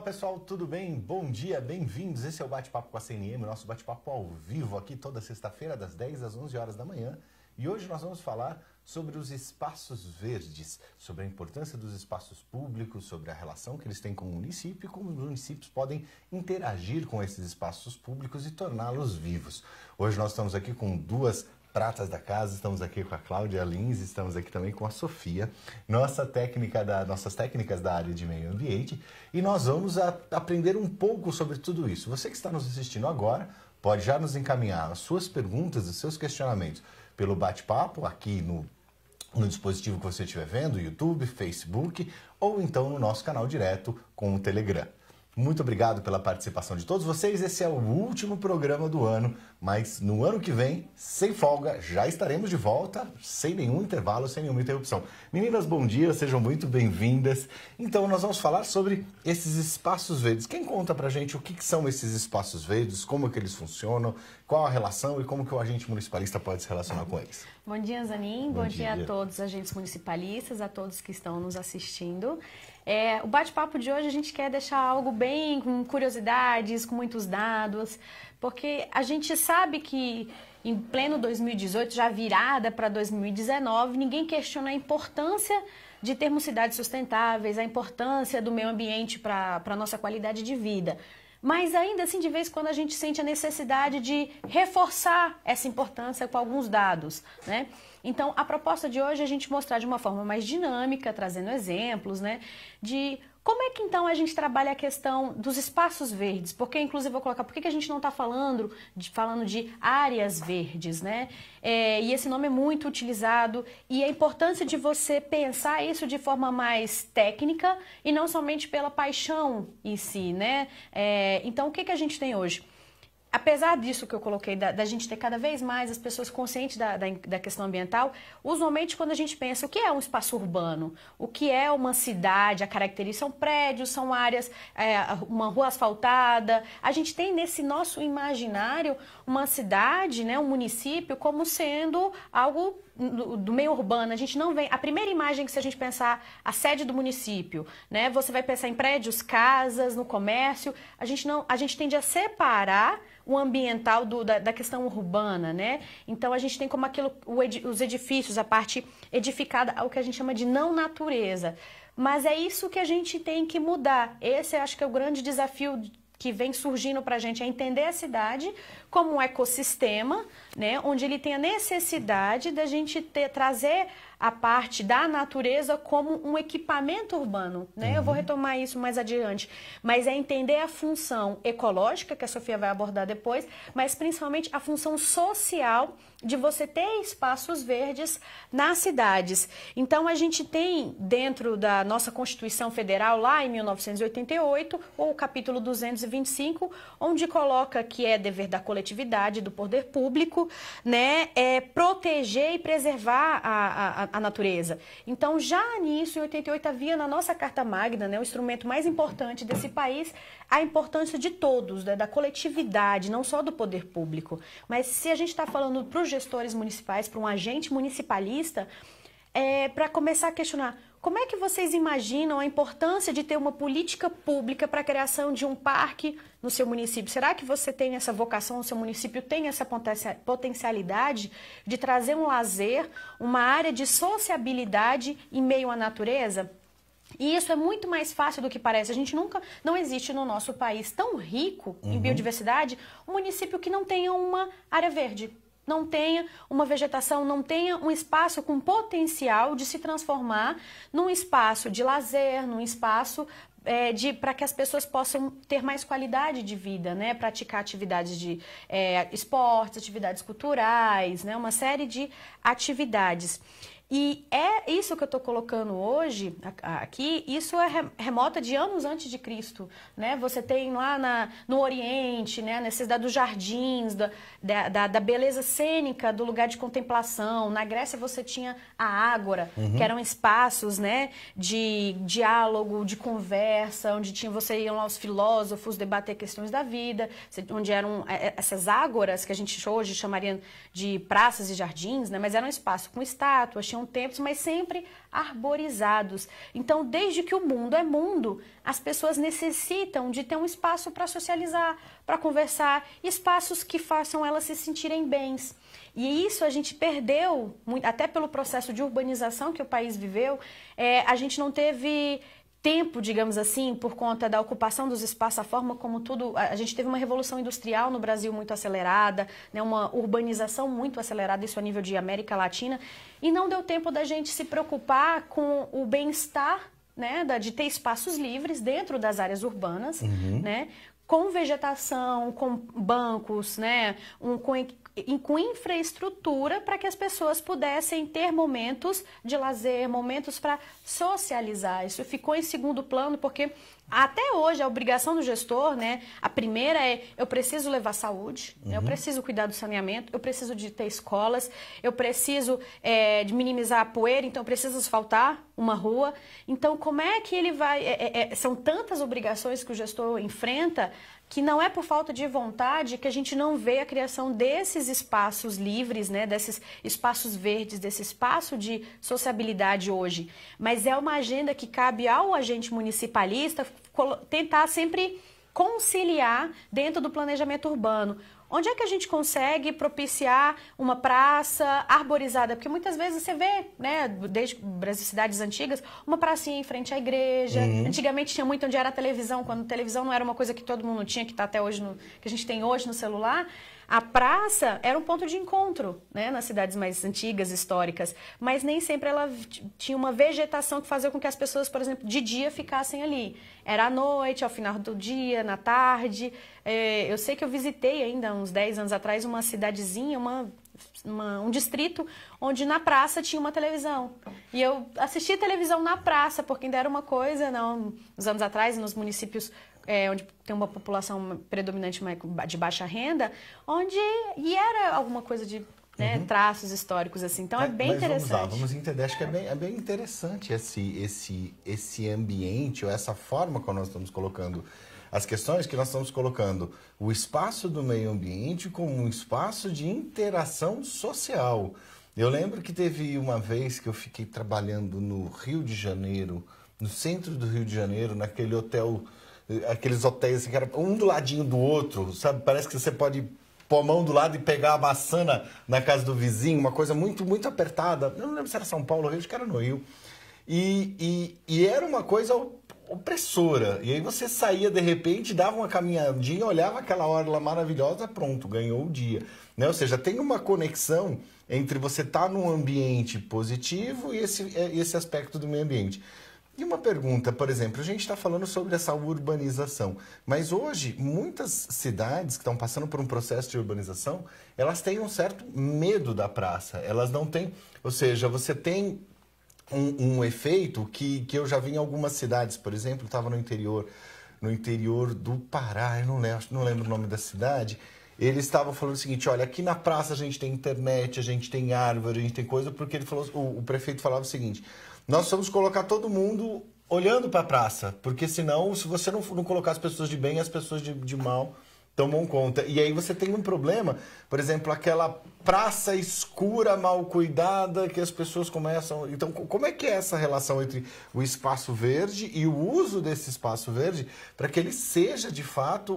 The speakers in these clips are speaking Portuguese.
pessoal, tudo bem? Bom dia, bem-vindos. Esse é o Bate-Papo com a CNM, nosso bate-papo ao vivo aqui toda sexta-feira, das 10 às 11 horas da manhã. E hoje nós vamos falar sobre os espaços verdes, sobre a importância dos espaços públicos, sobre a relação que eles têm com o município e como os municípios podem interagir com esses espaços públicos e torná-los vivos. Hoje nós estamos aqui com duas pratas da casa, estamos aqui com a Cláudia Lins, estamos aqui também com a Sofia, nossas técnicas da área de meio ambiente, e nós vamos aprender um pouco sobre tudo isso. Você que está nos assistindo agora pode já nos encaminhar as suas perguntas, os seus questionamentos pelo bate-papo aqui no dispositivo que você estiver vendo, YouTube, Facebook, ou então no nosso canal direto com o Telegram. Muito obrigado pela participação de todos vocês. Esse é o último programa do ano, mas no ano que vem, sem folga, já estaremos de volta, sem nenhum intervalo, sem nenhuma interrupção. Meninas, bom dia, sejam muito bem-vindas. Então, nós vamos falar sobre esses espaços verdes. Quem conta pra gente o que são esses espaços verdes, como é que eles funcionam, qual a relação e como que o agente municipalista pode se relacionar com eles? Bom dia, Zanin. Bom dia a todos os agentes municipalistas, a todos que estão nos assistindo. O bate-papo de hoje a gente quer deixar algo bem com curiosidades, com muitos dados, porque a gente sabe que em pleno 2018, já virada para 2019, ninguém questiona a importância de termos cidades sustentáveis, a importância do meio ambiente para a nossa qualidade de vida. Mas ainda assim, de vez em quando, a gente sente a necessidade de reforçar essa importância com alguns dados, né? Então, a proposta de hoje é a gente mostrar de uma forma mais dinâmica, trazendo exemplos, né? De como é que, então, a gente trabalha a questão dos espaços verdes. Porque, inclusive, vou colocar, por que a gente não está falando de áreas verdes, né? E esse nome é muito utilizado e a importância de você pensar isso de forma mais técnica e não somente pela paixão em si, né? Então, o que a gente tem hoje? Apesar disso que eu coloquei, da gente ter cada vez mais as pessoas conscientes da questão ambiental, usualmente quando a gente pensa o que é um espaço urbano, o que é uma cidade, a característica são prédios, são áreas, uma rua asfaltada, a gente tem nesse nosso imaginário uma cidade, né, um município como sendo algo do meio urbano. A gente não vem. A primeira imagem que, se a gente pensar a sede do município, né, você vai pensar em prédios, casas, no comércio. A gente tende a separar o ambiental da questão urbana, né? Então a gente tem como os edifícios, a parte edificada, o que a gente chama de não natureza. Mas é isso que a gente tem que mudar. Esse eu acho que é o grande desafio que vem surgindo para a gente, é entender a cidade como um ecossistema, né, onde ele tem a necessidade da gente trazer a parte da natureza como um equipamento urbano, né? Eu vou retomar isso mais adiante, mas é entender a função ecológica, que a Sofia vai abordar depois, mas principalmente a função social de você ter espaços verdes nas cidades. Então, a gente tem, dentro da nossa Constituição Federal, lá em 1988, o capítulo 225, onde coloca que é dever da coletividade, do poder público, né, proteger e preservar a natureza. Então, já nisso, em 88, havia na nossa Carta Magna, né, o instrumento mais importante desse país, a importância de todos, né, da coletividade, não só do poder público. Mas se a gente está falando para os gestores municipais, para um agente municipalista, para começar a questionar, como é que vocês imaginam a importância de ter uma política pública para a criação de um parque no seu município? Será que você tem essa vocação, o seu município tem essa potencialidade de trazer um lazer, uma área de sociabilidade em meio à natureza? E isso é muito mais fácil do que parece. Não existe no nosso país tão rico em biodiversidade um município que não tenha uma área verde, não tenha uma vegetação, não tenha um espaço com potencial de se transformar num espaço de lazer, num espaço para que as pessoas possam ter mais qualidade de vida, né? Praticar atividades de esportes, atividades culturais, né? Uma série de atividades. E é isso que eu estou colocando hoje aqui, isso é remota de anos antes de Cristo, né? Você tem lá no Oriente, né, a necessidade dos jardins, da beleza cênica, do lugar de contemplação. Na Grécia você tinha a ágora, que eram espaços, né, de diálogo, de conversa, onde você iam lá os filósofos debater questões da vida, onde eram essas ágoras que a gente hoje chamaria de praças e jardins, né? Mas eram espaços com estátuas, tinham templos, mas sempre arborizados. Então, desde que o mundo é mundo, as pessoas necessitam de ter um espaço para socializar, para conversar, espaços que façam elas se sentirem bens. E isso a gente perdeu, até pelo processo de urbanização que o país viveu, a gente não teve tempo, digamos assim, por conta da ocupação dos espaços, a forma como tudo... A gente teve uma revolução industrial no Brasil muito acelerada, né, uma urbanização muito acelerada, isso a nível de América Latina, e não deu tempo da gente se preocupar com o bem-estar, né, de ter espaços livres dentro das áreas urbanas, né, com vegetação, com bancos, né, com infraestrutura para que as pessoas pudessem ter momentos de lazer, momentos para socializar. Isso ficou em segundo plano porque até hoje a obrigação do gestor, né, a primeira eu preciso levar saúde, eu preciso cuidar do saneamento, eu preciso de ter escolas, eu preciso de minimizar a poeira, então eu preciso asfaltar uma rua. Então como é que ele vai... são tantas obrigações que o gestor enfrenta que não é por falta de vontade que a gente não vê a criação desses espaços livres, né, desses espaços verdes, desse espaço de sociabilidade hoje. Mas é uma agenda que cabe ao agente municipalista tentar sempre conciliar dentro do planejamento urbano. Onde é que a gente consegue propiciar uma praça arborizada? Porque muitas vezes você vê, né, desde as cidades antigas, uma pracinha em frente à igreja. Antigamente tinha muito onde era a televisão, quando a televisão não era uma coisa que todo mundo tinha, que está até hoje, que a gente tem hoje no celular. A praça era um ponto de encontro, né, nas cidades mais antigas, históricas, mas nem sempre ela tinha uma vegetação que fazia com que as pessoas, por exemplo, de dia ficassem ali. Era à noite, ao final do dia, na tarde. Eu sei que eu visitei ainda, uns 10 anos atrás, uma cidadezinha, um distrito, onde na praça tinha uma televisão. E eu assisti televisão na praça, porque ainda era uma coisa, não, uns anos atrás, nos municípios onde tem uma população predominante de baixa renda, e era alguma coisa de traços históricos assim. Então é bem interessante. Vamos lá, vamos entender. Acho que é bem interessante esse ambiente, ou essa forma como nós estamos colocando as questões, que nós estamos colocando o espaço do meio ambiente como um espaço de interação social. Eu lembro que teve uma vez que eu fiquei trabalhando no Rio de Janeiro, no centro do Rio de Janeiro, naquele hotel... Aqueles hotéis assim, que era um do ladinho do outro, sabe? Parece que você pode pôr a mão do lado e pegar a maçã na casa do vizinho, uma coisa muito, muito apertada. Eu não lembro se era São Paulo ou Rio, acho que era no Rio. E era uma coisa opressora. E aí você saía de repente, dava uma caminhadinha, olhava aquela orla maravilhosa, pronto, ganhou o dia. Né? Ou seja, tem uma conexão entre você estar num ambiente positivo e esse aspecto do meio ambiente. E uma pergunta, por exemplo, a gente está falando sobre essa urbanização, mas hoje muitas cidades que estão passando por um processo de urbanização, elas têm um certo medo da praça, elas não têm, ou seja, você tem um efeito que eu já vi em algumas cidades, por exemplo, estava no interior do Pará, eu não lembro o nome da cidade, eles estavam falando o seguinte, olha, aqui na praça a gente tem internet, a gente tem árvore, a gente tem coisa, porque ele falou, o prefeito falava o seguinte... Nós vamos colocar todo mundo olhando para a praça, porque senão, se você não colocar as pessoas de bem, as pessoas de mal tomam conta. E aí você tem um problema, por exemplo, aquela praça escura, mal cuidada, que as pessoas começam... Então, como é que é essa relação entre o espaço verde e o uso desse espaço verde para que ele seja, de fato,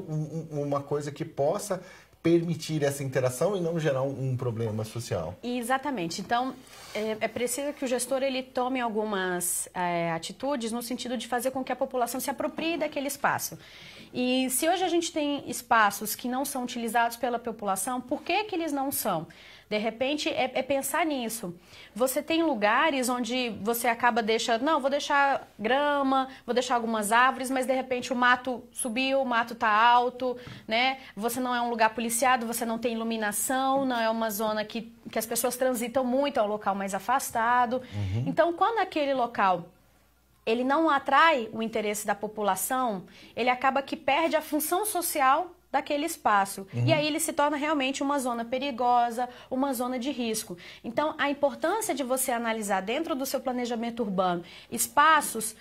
uma coisa que possa permitir essa interação e não gerar um problema social? Exatamente. Então, é preciso que o gestor ele tome algumas atitudes no sentido de fazer com que a população se aproprie daquele espaço. E se hoje a gente tem espaços que não são utilizados pela população, por que eles não são? De repente, é pensar nisso. Você tem lugares onde você acaba deixando... Não, vou deixar grama, vou deixar algumas árvores, mas de repente o mato subiu, o mato está alto, né? Você não é um lugar policiado, você não tem iluminação, não é uma zona que as pessoas transitam muito, é um local mais afastado. Então, quando aquele local... ele não atrai o interesse da população, ele acaba que perde a função social daquele espaço. E aí ele se torna realmente uma zona perigosa, uma zona de risco. Então, a importância de você analisar dentro do seu planejamento urbano espaços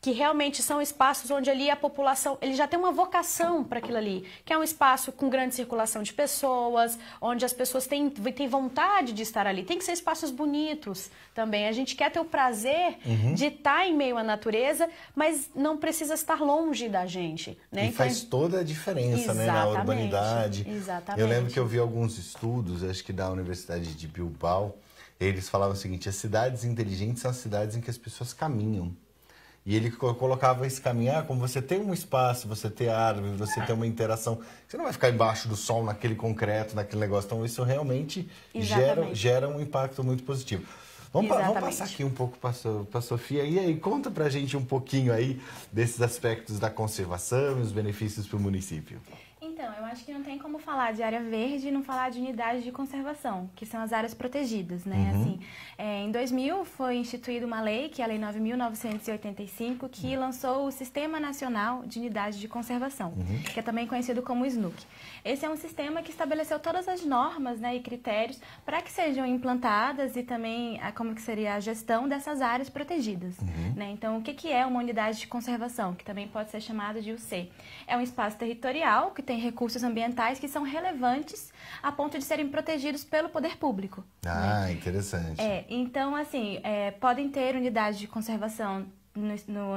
que realmente são espaços onde ali a população, ele já tem uma vocação para aquilo ali, que é um espaço com grande circulação de pessoas, onde as pessoas têm vontade de estar ali. Tem que ser espaços bonitos também. A gente quer ter o prazer de estar em meio à natureza, mas não precisa estar longe da gente, né? E faz toda a diferença, né, na urbanidade. Exatamente. Eu lembro que eu vi alguns estudos, acho que da Universidade de Bilbao, eles falavam o seguinte: as cidades inteligentes são as cidades em que as pessoas caminham. E ele colocava esse caminhar, como você tem um espaço, você tem árvore, você tem uma interação. Você não vai ficar embaixo do sol, naquele concreto, naquele negócio. Então, isso realmente gera um impacto muito positivo. Vamos passar aqui um pouco para a Sofia. E aí, conta para a gente um pouquinho aí desses aspectos da conservação e os benefícios para o município. Então, eu acho que não tem como falar de área verde e não falar de unidades de conservação, que são as áreas protegidas, né? Assim, em 2000 foi instituída uma lei, que é a Lei 9.985, que lançou o Sistema Nacional de Unidades de Conservação, que é também conhecido como SNUC. Esse é um sistema que estabeleceu todas as normas, né, e critérios para que sejam implantadas e também como que seria a gestão dessas áreas protegidas, né? Então, o que é uma unidade de conservação, que também pode ser chamada de UC? É um espaço territorial que tem recursos ambientais que são relevantes a ponto de serem protegidos pelo poder público. Ah, né? Interessante. Então, assim, podem ter unidades de conservação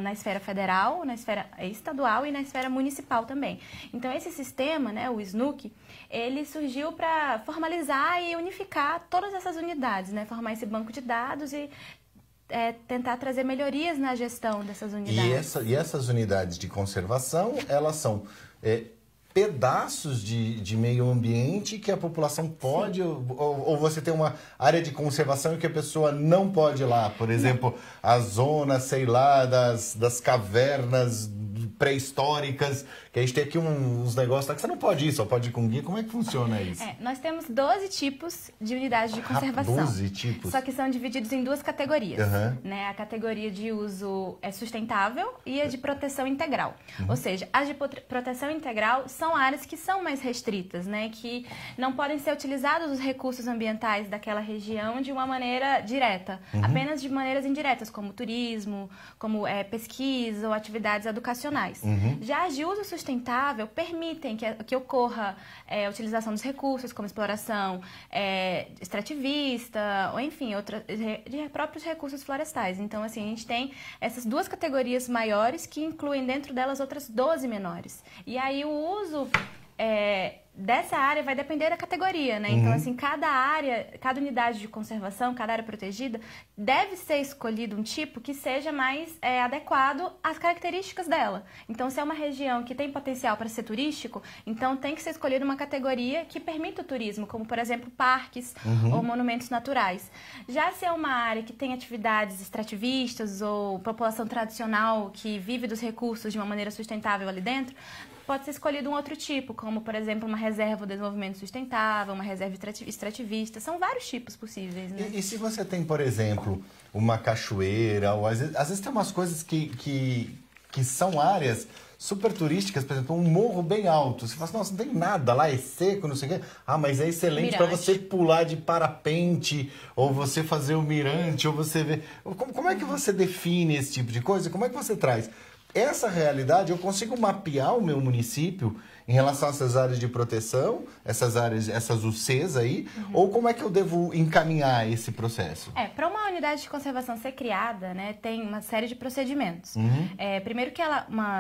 na esfera federal, na esfera estadual e na esfera municipal também. Então, esse sistema, né, o SNUC, ele surgiu para formalizar e unificar todas essas unidades, né, formar esse banco de dados e tentar trazer melhorias na gestão dessas unidades. E essas unidades de conservação, elas são pedaços de meio ambiente que a população pode, ou você tem uma área de conservação e que a pessoa não pode ir lá. Por exemplo, a zona, sei lá, das cavernas pré-históricas, que a gente tem aqui uns negócios lá que você não pode ir, só pode ir com guia. Como é que funciona isso? Nós temos 12 tipos de unidades de conservação. 12 tipos? Só que são divididos em duas categorias. Né? A categoria de uso sustentável e a de proteção integral. Ou seja, as de proteção integral são áreas que são mais restritas, né? Que não podem ser utilizados os recursos ambientais daquela região de uma maneira direta, apenas de maneiras indiretas, como turismo, como pesquisa ou atividades educacionais. Já as de uso sustentável permitem que ocorra a utilização dos recursos, como exploração extrativista, ou enfim, de próprios recursos florestais. Então, assim, a gente tem essas duas categorias maiores que incluem dentro delas outras 12 menores. E aí o uso dessa área vai depender da categoria, né? Então, assim, cada unidade de conservação, cada área protegida, deve ser escolhido um tipo que seja mais adequado às características dela. Então, se é uma região que tem potencial para ser turístico, então tem que ser escolhida uma categoria que permita o turismo, como, por exemplo, parques ou monumentos naturais. Já se é uma área que tem atividades extrativistas ou população tradicional que vive dos recursos de uma maneira sustentável ali dentro, pode ser escolhido um outro tipo, como, por exemplo, uma reserva de desenvolvimento sustentável, uma reserva extrativista. São vários tipos possíveis, né? E se você tem, por exemplo, uma cachoeira, ou às vezes tem umas coisas que são áreas super turísticas, por exemplo, um morro bem alto. Você fala assim, nossa, não tem nada lá, é seco, não sei o quê. Ah, mas é excelente para você pular de parapente, ou você fazer o mirante, ou você ver... Como é que você define esse tipo de coisa? Como é que você traz essa realidade? Eu consigo mapear o meu município em relação a essas áreas de proteção, essas UCs aí, ou como é que eu devo encaminhar esse processo? Para uma unidade de conservação ser criada, né, tem uma série de procedimentos. Primeiro que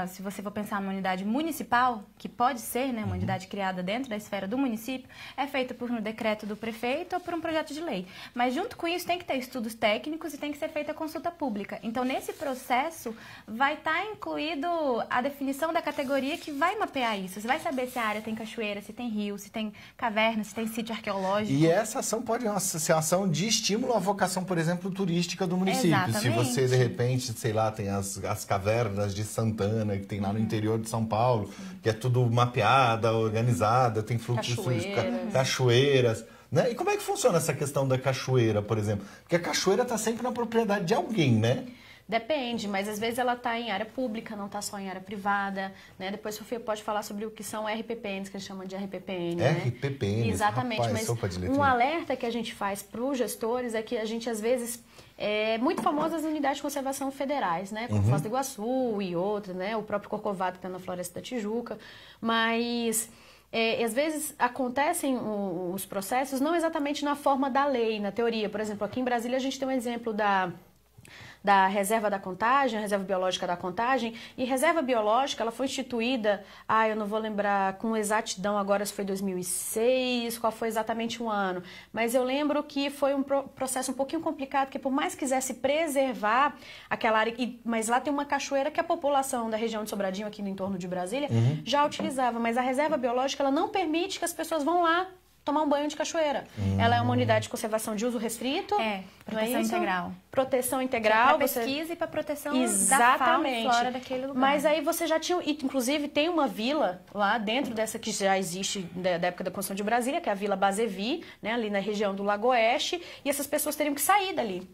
se você for pensar numa unidade municipal, que pode ser, né, uma unidade criada dentro da esfera do município, é feita por um decreto do prefeito ou por um projeto de lei. Mas junto com isso tem que ter estudos técnicos e tem que ser feita a consulta pública. Então, nesse processo, vai estar incluído a definição da categoria que vai mapear isso. Você vai saber se a área tem cachoeira, se tem rio, se tem caverna, se tem sítio arqueológico. E essa ação pode ser uma ação de estímulo à vocação, por exemplo, turística do município. Exatamente. Se você, de repente, sei lá, tem as cavernas de Santana, que tem lá no interior de São Paulo, que é tudo mapeada, organizada, tem fluxos cachoeiras. Né? E como é que funciona essa questão da cachoeira, por exemplo? Porque a cachoeira está sempre na propriedade de alguém, né? Depende, mas às vezes ela está em área pública, não está só em área privada, né? Depois a Sofia pode falar sobre o que são RPPNs, que eles chamam de RPPN, né? RPPNs, exatamente, rapaz, mas um alerta que a gente faz para os gestores é que a gente às vezes... É muito famosa as unidades de conservação federais, né? Como Foz do Iguaçu e outras, né? O próprio Corcovado que está na Floresta da Tijuca, mas... às vezes acontecem os processos não exatamente na forma da lei, na teoria. Por exemplo, aqui em Brasília a gente tem um exemplo da reserva da contagem, a reserva biológica da contagem, e reserva biológica, ela foi instituída, eu não vou lembrar com exatidão agora se foi 2006, qual foi exatamente o ano, mas eu lembro que foi um processo um pouquinho complicado, porque por mais que quisesse preservar aquela área, mas lá tem uma cachoeira que a população da região de Sobradinho, aqui no entorno de Brasília, já utilizava, mas a reserva biológica, ela não permite que as pessoas vão lá tomar um banho de cachoeira. Ela é uma unidade de conservação de uso restrito. Proteção integral. Proteção integral. Para pesquisa e para proteção exatamente. Da fauna e flora daquele lugar. Mas aí você já tinha... Inclusive, tem uma vila lá dentro dessa que já existe da época da construção de Brasília, que é a Vila Basevi, né, ali na região do Lago Oeste, e essas pessoas teriam que sair dali.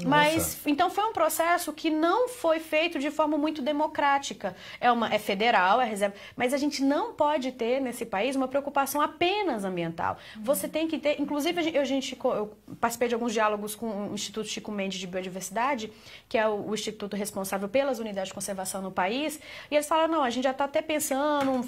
Mas, então foi um processo que não foi feito de forma muito democrática. É federal, é reserva, mas a gente não pode ter nesse país uma preocupação apenas ambiental. Você tem que ter, inclusive eu participei de alguns diálogos com o Instituto Chico Mendes de Biodiversidade, que é o instituto responsável pelas unidades de conservação no país, e eles falaram, não, a gente já está até pensando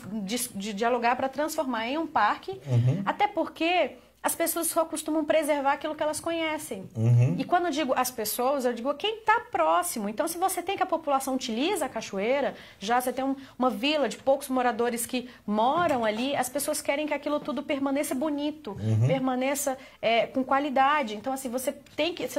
de dialogar para transformar em um parque, até porque... As pessoas só costumam preservar aquilo que elas conhecem. E quando eu digo as pessoas, eu digo quem está próximo. Então, se você tem que a população utiliza a cachoeira, já você tem uma vila de poucos moradores que moram ali, as pessoas querem que aquilo tudo permaneça bonito, permaneça com qualidade. Então, assim, você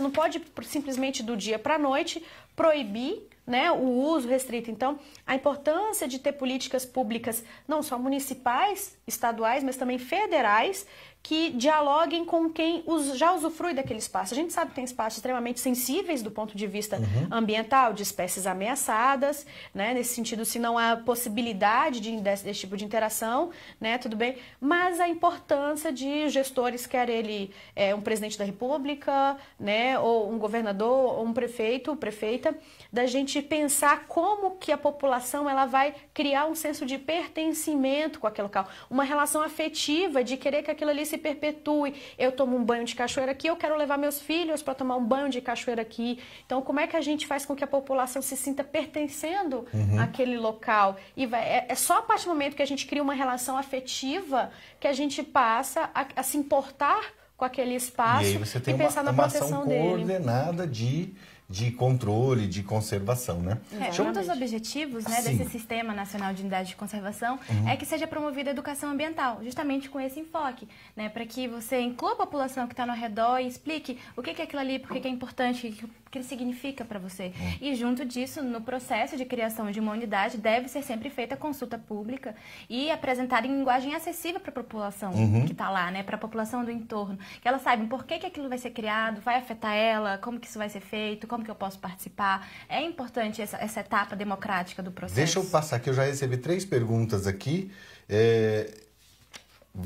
não pode simplesmente do dia para a noite proibir, né, o uso restrito. Então, a importância de ter políticas públicas, não só municipais, estaduais, mas também federais, que dialoguem com quem já usufrui daquele espaço. A gente sabe que tem espaços extremamente sensíveis do ponto de vista ambiental, de espécies ameaçadas, né? Nesse sentido, se não há possibilidade desse tipo de interação, né? Tudo bem, mas a importância de gestores, quer ele um presidente da República, né? Ou um governador, ou um prefeito, prefeita, da gente pensar como que a população ela vai criar um senso de pertencimento com aquele local, uma relação afetiva de querer que aquilo ali se perpetue. Eu tomo um banho de cachoeira aqui, eu quero levar meus filhos para tomar um banho de cachoeira aqui. Então, como é que a gente faz com que a população se sinta pertencendo àquele local? E é só a partir do momento que a gente cria uma relação afetiva que a gente passa a se importar com aquele espaço e aí você tem pensar na proteção dele. Uma ação coordenada de controle, de conservação, né? Um dos objetivos, né, desse Sistema Nacional de Unidade de Conservação é que seja promovida a educação ambiental, justamente com esse enfoque, né, para que você inclua a população que está no redor e explique o que é aquilo ali, por que é importante, o que ele significa para você. E junto disso, no processo de criação de uma unidade, deve ser sempre feita consulta pública e apresentada em linguagem acessível para a população que está lá, né, para a população do entorno, que ela saiba por que aquilo vai ser criado, vai afetar ela, como que isso vai ser feito, como que eu posso participar. É importante essa etapa democrática do processo. Deixa eu passar aqui, eu já recebi 3 perguntas aqui. E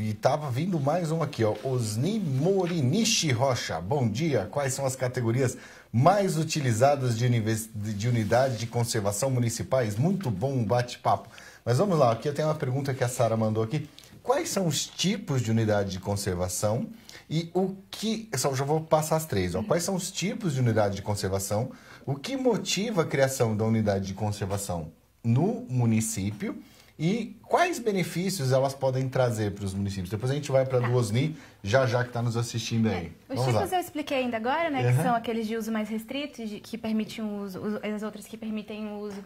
estava vindo mais uma aqui, ó. Osni Morinishi Rocha. Bom dia. Quais são as categorias mais utilizadas de unidade de conservação municipais? Muito bom bate-papo. Mas vamos lá, aqui eu tenho uma pergunta que a Sara mandou aqui. Quais são os tipos de unidade de conservação e o que... Eu já vou passar as 3. Ó. Quais são os tipos de unidade de conservação? O que motiva a criação da unidade de conservação no município? E quais benefícios elas podem trazer para os municípios? Depois a gente vai para a do Osni, já que está nos assistindo aí. Os tipos eu expliquei ainda agora, né? Que são aqueles de uso mais restrito, que permitem o uso, as outras que permitem o uso...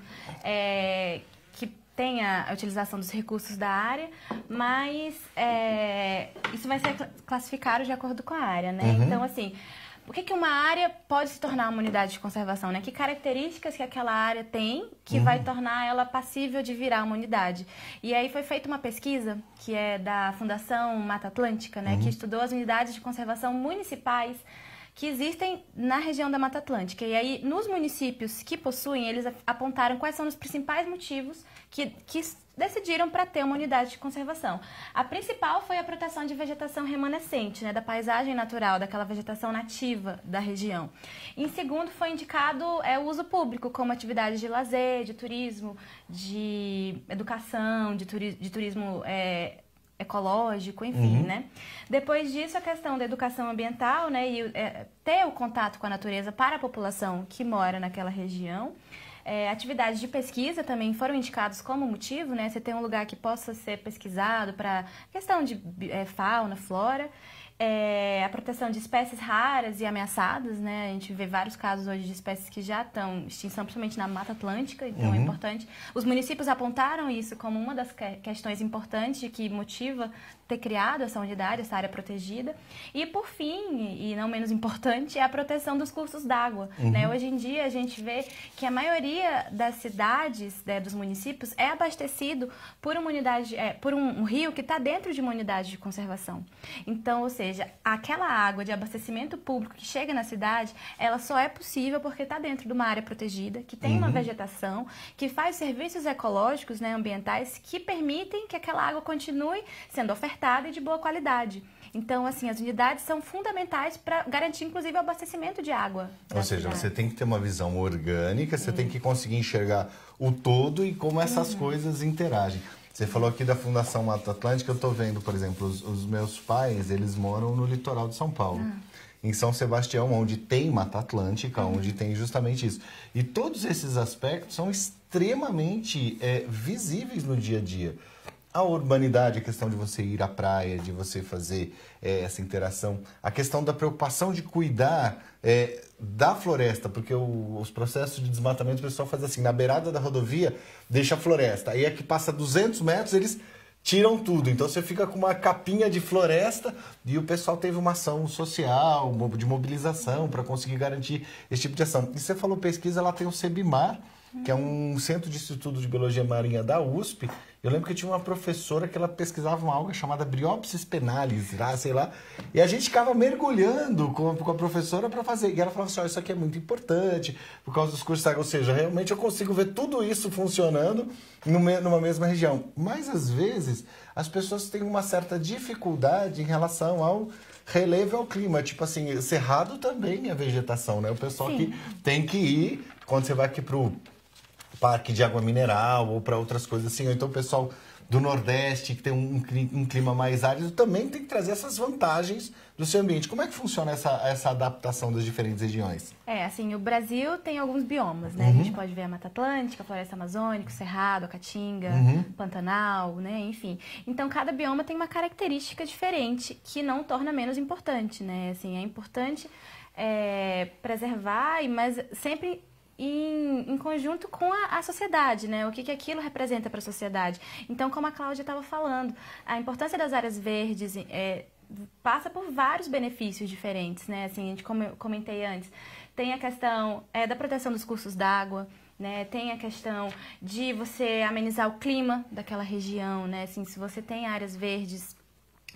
que tem a utilização dos recursos da área, mas isso vai ser classificado de acordo com a área, né? Então, assim, o que uma área pode se tornar uma unidade de conservação, né? Que características que aquela área tem que vai tornar ela passível de virar uma unidade? E aí foi feita uma pesquisa, que é da Fundação Mata Atlântica, né? Que estudou as unidades de conservação municipais que existem na região da Mata Atlântica. E aí, nos municípios que possuem, eles apontaram quais são os principais motivos que decidiram para ter uma unidade de conservação. A principal foi a proteção de vegetação remanescente, né, da paisagem natural, daquela vegetação nativa da região. Em segundo, foi indicado o uso público, como atividades de lazer, de turismo, de educação, de turismo ecológico, enfim, né? Depois disso, a questão da educação ambiental, né, e ter o contato com a natureza para a população que mora naquela região. Atividades de pesquisa também foram indicados como motivo, né? Você tem um lugar que possa ser pesquisado para questão de fauna, flora. A proteção de espécies raras e ameaçadas, né? A gente vê vários casos hoje de espécies que já estão em extinção, principalmente na Mata Atlântica, então é importante. Os municípios apontaram isso como uma das questões importantes que motiva ter criado essa unidade, essa área protegida. E, por fim, e não menos importante, é a proteção dos cursos d'água. Né? Hoje em dia, a gente vê que a maioria das cidades, dos municípios, é abastecido por uma unidade, por um rio que está dentro de uma unidade de conservação. Então, ou seja, aquela água de abastecimento público que chega na cidade, ela só é possível porque está dentro de uma área protegida, que tem uma vegetação, que faz serviços ecológicos, né, ambientais, que permitem que aquela água continue sendo ofertada e de boa qualidade. Então, assim, as unidades são fundamentais para garantir, inclusive, o abastecimento de água. Ou seja, você tem que ter uma visão orgânica, você tem que conseguir enxergar o todo e como essas coisas interagem. Você falou aqui da Fundação Mata Atlântica, eu estou vendo, por exemplo, os meus pais, eles moram no litoral de São Paulo. Em São Sebastião, onde tem Mata Atlântica, onde tem justamente isso. E todos esses aspectos são extremamente visíveis no dia a dia. A urbanidade, a questão de você ir à praia, de você fazer essa interação, a questão da preocupação de cuidar da floresta, porque os processos de desmatamento o pessoal faz assim, na beirada da rodovia deixa a floresta, aí aqui passa 200 metros, eles tiram tudo, então você fica com uma capinha de floresta e o pessoal teve uma ação social, de mobilização para conseguir garantir esse tipo de ação. E você falou pesquisa, ela tem o CEBIMAR, que é um centro de estudo de biologia marinha da USP. Eu lembro que tinha uma professora que ela pesquisava uma alga chamada Bryopsis penalis, sei lá, e a gente ficava mergulhando com a professora para fazer. E ela falava assim, isso aqui é muito importante por causa dos cursos, ou seja, realmente eu consigo ver tudo isso funcionando numa mesma região. Mas, às vezes, as pessoas têm uma certa dificuldade em relação ao relevo ao clima. Tipo assim, cerrado também é vegetação, né? O pessoal que tem que ir, quando você vai aqui pro parque de água mineral ou para outras coisas assim, ou então o pessoal do Nordeste, que tem um clima mais árido, também tem que trazer essas vantagens do seu ambiente. Como é que funciona essa adaptação das diferentes regiões? Assim, o Brasil tem alguns biomas, né? A gente pode ver a Mata Atlântica, a Floresta Amazônica, o Cerrado, a Caatinga, Pantanal, né? Enfim. Então, cada bioma tem uma característica diferente que não torna menos importante, né? Assim, é importante preservar, mas sempre em conjunto com a sociedade, né? O que aquilo representa para a sociedade. Então, como a Cláudia estava falando, a importância das áreas verdes passa por vários benefícios diferentes, né? Assim, a gente comentei antes. Tem a questão da proteção dos cursos d'água, né? Tem a questão de você amenizar o clima daquela região, né? Assim, se você tem áreas verdes,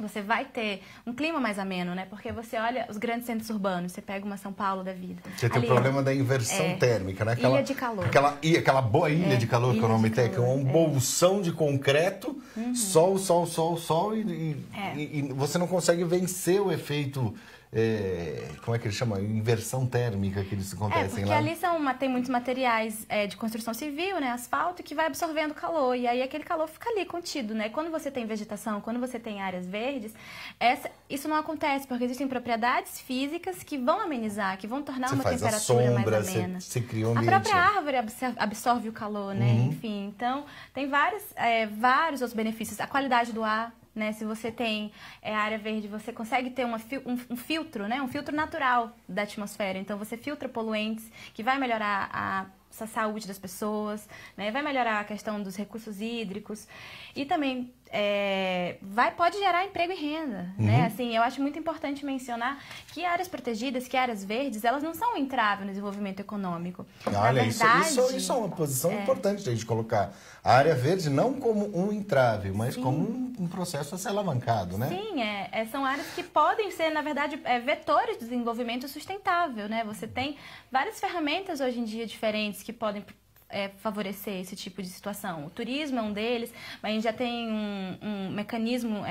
você vai ter um clima mais ameno, né? Porque você olha os grandes centros urbanos, você pega uma São Paulo da vida. Você tem o problema da inversão térmica, né? Ilha de calor. Aquela boa ilha de calor, que é o nome técnico, é um bolsão de concreto, sol, e você não consegue vencer o efeito... como é que eles chamam? Inversão térmica que eles acontecem lá. Porque ali tem muitos materiais de construção civil, né? Asfalto, que vai absorvendo calor. E aí aquele calor fica ali contido, né? Quando você tem vegetação, quando você tem áreas verdes, isso não acontece, porque existem propriedades físicas que vão amenizar, que vão tornar uma temperatura mais amena. Você cria um ambiente. A própria árvore absorve o calor, né? Enfim, então tem vários outros benefícios. A qualidade do ar, né? Se você tem área verde, você consegue ter um filtro, né? Um filtro natural da atmosfera. Então, você filtra poluentes, que vai melhorar a saúde das pessoas, né? Vai melhorar a questão dos recursos hídricos e também pode gerar emprego e renda, né? Assim, eu acho muito importante mencionar que áreas protegidas, que áreas verdes, elas não são um entrave no desenvolvimento econômico. Olha, isso é uma posição importante de a gente colocar. A área verde não como um entrave, mas como um processo a ser alavancado, né? Sim, são áreas que podem ser, na verdade, vetores de desenvolvimento sustentável, né? Você tem várias ferramentas hoje em dia diferentes que podem favorecer esse tipo de situação. O turismo é um deles, mas a gente já tem um mecanismo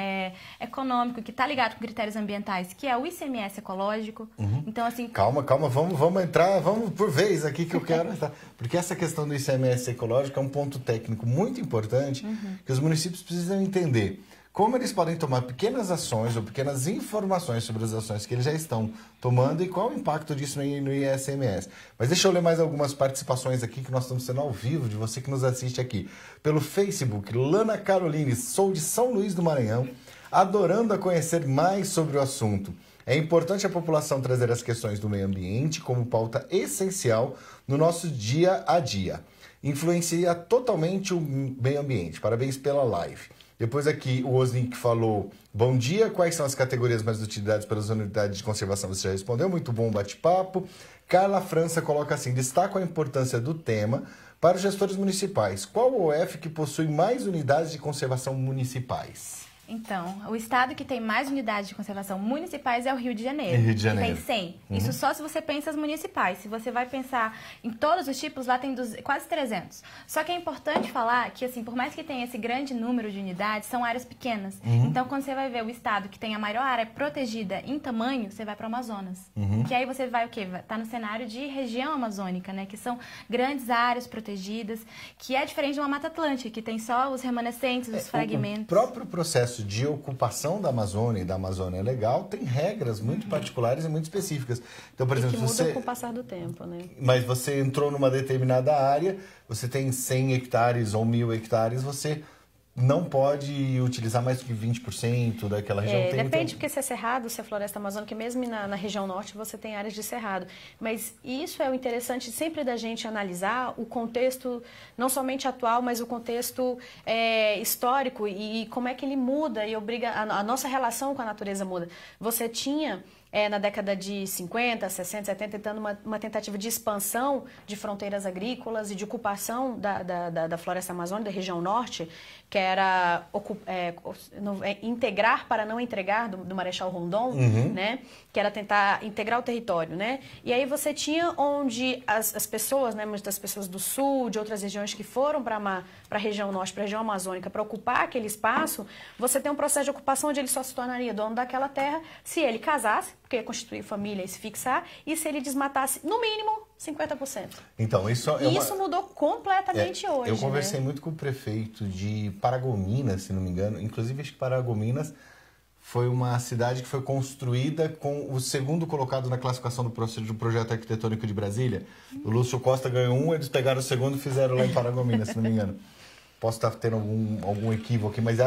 econômico que está ligado com critérios ambientais, que é o ICMS ecológico. Então, assim... Calma, vamos entrar, vamos por vez aqui que eu quero entrar. Porque essa questão do ICMS ecológico é um ponto técnico muito importante que os municípios precisam entender. Como eles podem tomar pequenas ações ou pequenas informações sobre as ações que eles já estão tomando e qual o impacto disso no ICMS. Mas deixa eu ler mais algumas participações aqui que nós estamos sendo ao vivo, de você que nos assiste aqui. Pelo Facebook, Lana Caroline, sou de São Luís do Maranhão, adorando a conhecer mais sobre o assunto. É importante a população trazer as questões do meio ambiente como pauta essencial no nosso dia a dia. Influencia totalmente o meio ambiente. Parabéns pela live. Depois aqui o Osnik falou, bom dia, quais são as categorias mais utilizadas pelas unidades de conservação? Você já respondeu, muito bom bate-papo. Carla França coloca assim, destaco a importância do tema para os gestores municipais. Qual o OF que possui mais unidades de conservação municipais? Então, o estado que tem mais unidades de conservação municipais é o Rio de Janeiro. Rio de Janeiro. Tem 100. Isso só se você pensa as municipais. Se você vai pensar em todos os tipos, lá tem quase 300. Só que é importante falar que, assim, por mais que tenha esse grande número de unidades, são áreas pequenas. Então, quando você vai ver o estado que tem a maior área protegida em tamanho, você vai para o Amazonas. Que aí você vai o quê? Tá no cenário de região amazônica, né? Que são grandes áreas protegidas, que é diferente de uma Mata Atlântica, que tem só os remanescentes, os fragmentos. O próprio processo de ocupação da Amazônia e da Amazônia Legal tem regras muito particulares e muito específicas. Então, por exemplo, que muda com o passar do tempo, né? Mas você entrou numa determinada área, você tem 100 hectares ou 1.000 hectares, você não pode utilizar mais do que 20% daquela região. Depende, porque se é cerrado, se é floresta amazônica, mesmo na região norte você tem áreas de cerrado. Mas isso é o interessante sempre da gente analisar o contexto, não somente atual, mas o contexto histórico e como é que ele muda e obriga, a nossa relação com a natureza muda. Você tinha... na década de 50, 60, 70, tentando uma tentativa de expansão de fronteiras agrícolas e de ocupação da floresta amazônica, da região norte, que era integrar para não entregar, do Marechal Rondon, né? Que era tentar integrar o território, né? E aí você tinha onde as pessoas, né, muitas pessoas do sul, de outras regiões que foram para a região norte, para a região amazônica, para ocupar aquele espaço, você tem um processo de ocupação onde ele só se tornaria dono daquela terra se ele casasse, porque ia constituir família e se fixar, e se ele desmatasse, no mínimo, 50%. Então, isso mudou completamente hoje. Eu conversei muito com o prefeito de Paragominas, se não me engano. Inclusive, acho que Paragominas foi uma cidade que foi construída com o segundo colocado na classificação do projeto arquitetônico de Brasília. O Lúcio Costa ganhou um, eles pegaram o segundo e fizeram lá em Paragominas, se não me engano. Posso estar tendo algum equívoco aqui, mas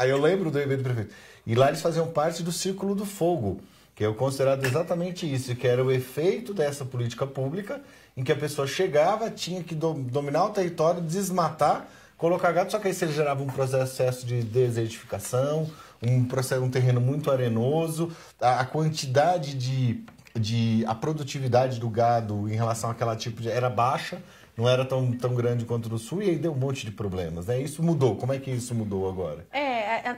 eu lembro do evento do prefeito. E lá eles faziam parte do Círculo do Fogo, que é considerado exatamente isso, que era o efeito dessa política pública, em que a pessoa chegava, tinha que dominar o território, desmatar, colocar gado, só que aí você gerava um processo de desertificação, um terreno muito arenoso, a quantidade a produtividade do gado em relação àquela tipo era baixa, não era tão grande quanto no sul, e aí deu um monte de problemas, né? Isso mudou. Como é que isso mudou agora?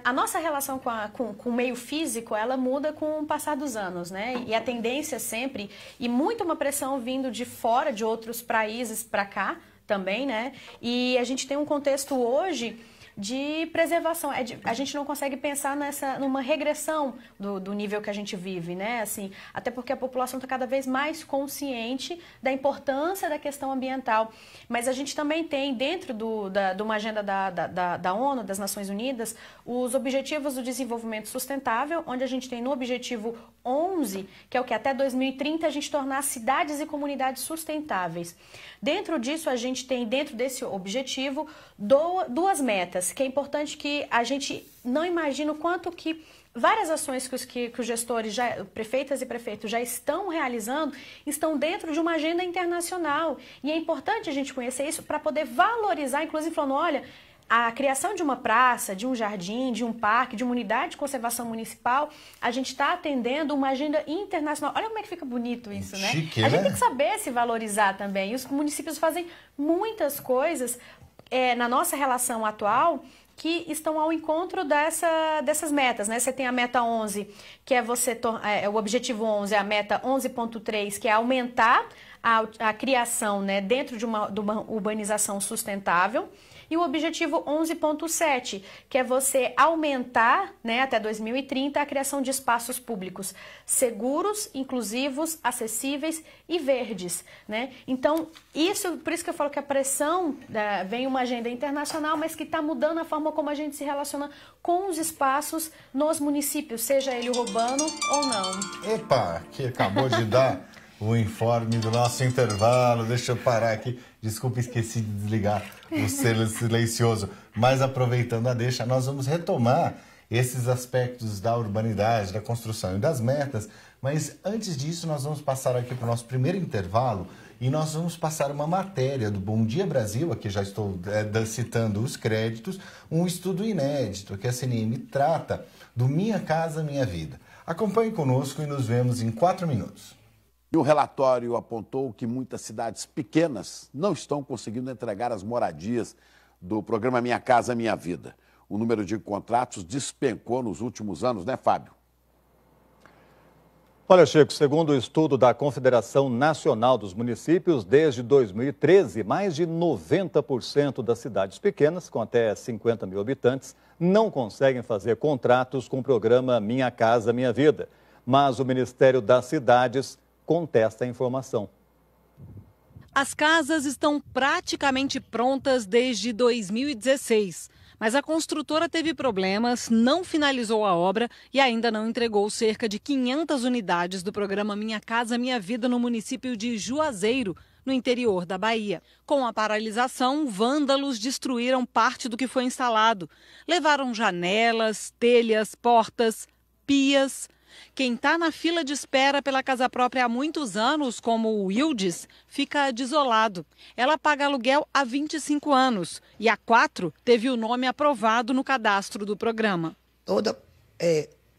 A nossa relação com o meio físico, ela muda com o passar dos anos, né? E a tendência sempre, e muito uma pressão vindo de fora, de outros países para cá também, né? E a gente tem um contexto hoje de preservação. A gente não consegue pensar numa regressão do nível que a gente vive, né? Assim, até porque a população está cada vez mais consciente da importância da questão ambiental. Mas a gente também tem, dentro de uma agenda da ONU, das Nações Unidas, os Objetivos do Desenvolvimento Sustentável, onde a gente tem no objetivo 11, que é o que até 2030 a gente tornar cidades e comunidades sustentáveis. Dentro disso, a gente tem, dentro desse objetivo, duas metas, que é importante que a gente não imagine o quanto que várias ações que os gestores, prefeitas e prefeitos já estão realizando, estão dentro de uma agenda internacional. E é importante a gente conhecer isso para poder valorizar, inclusive falando, olha, a criação de uma praça, de um jardim, de um parque, de uma unidade de conservação municipal, a gente está atendendo uma agenda internacional. Olha como é que fica bonito isso, né? Chique, a gente tem que saber se valorizar também. E os municípios fazem muitas coisas na nossa relação atual que estão ao encontro dessas metas, né? Você tem a meta 11, que é o objetivo 11, a meta 11.3, que é aumentar a criação, né, dentro de uma urbanização sustentável. E o objetivo 11.7, que é você aumentar, né, até 2030 a criação de espaços públicos seguros, inclusivos, acessíveis e verdes, né? Então, por isso que eu falo que a pressão vem uma agenda internacional, mas que está mudando a forma como a gente se relaciona com os espaços nos municípios, seja ele urbano ou não. Epa, que acabou de dar o informe do nosso intervalo. Deixa eu parar aqui. Desculpa, esqueci de desligar o selo silencioso. Mas aproveitando a deixa, nós vamos retomar esses aspectos da urbanidade, da construção e das metas. Mas antes disso, nós vamos passar aqui para o nosso primeiro intervalo e nós vamos passar uma matéria do Bom Dia Brasil, aqui já estou citando os créditos, um estudo inédito que a CNM trata do Minha Casa Minha Vida. Acompanhe conosco e nos vemos em 4 minutos. E o relatório apontou que muitas cidades pequenas não estão conseguindo entregar as moradias do programa Minha Casa Minha Vida. O número de contratos despencou nos últimos anos, né, Fábio? Olha, Chico, segundo o estudo da Confederação Nacional dos Municípios, desde 2013, mais de 90% das cidades pequenas, com até 50 mil habitantes, não conseguem fazer contratos com o programa Minha Casa Minha Vida. Mas o Ministério das Cidades contesta a informação. As casas estão praticamente prontas desde 2016, mas a construtora teve problemas, não finalizou a obra e ainda não entregou cerca de 500 unidades do programa Minha Casa Minha Vida no município de Juazeiro, no interior da Bahia. Com a paralisação, vândalos destruíram parte do que foi instalado. Levaram janelas, telhas, portas, pias. Quem está na fila de espera pela casa própria há muitos anos, como o Wildes, fica desolado. Ela paga aluguel há 25 anos e há 4 teve o nome aprovado no cadastro do programa. Toda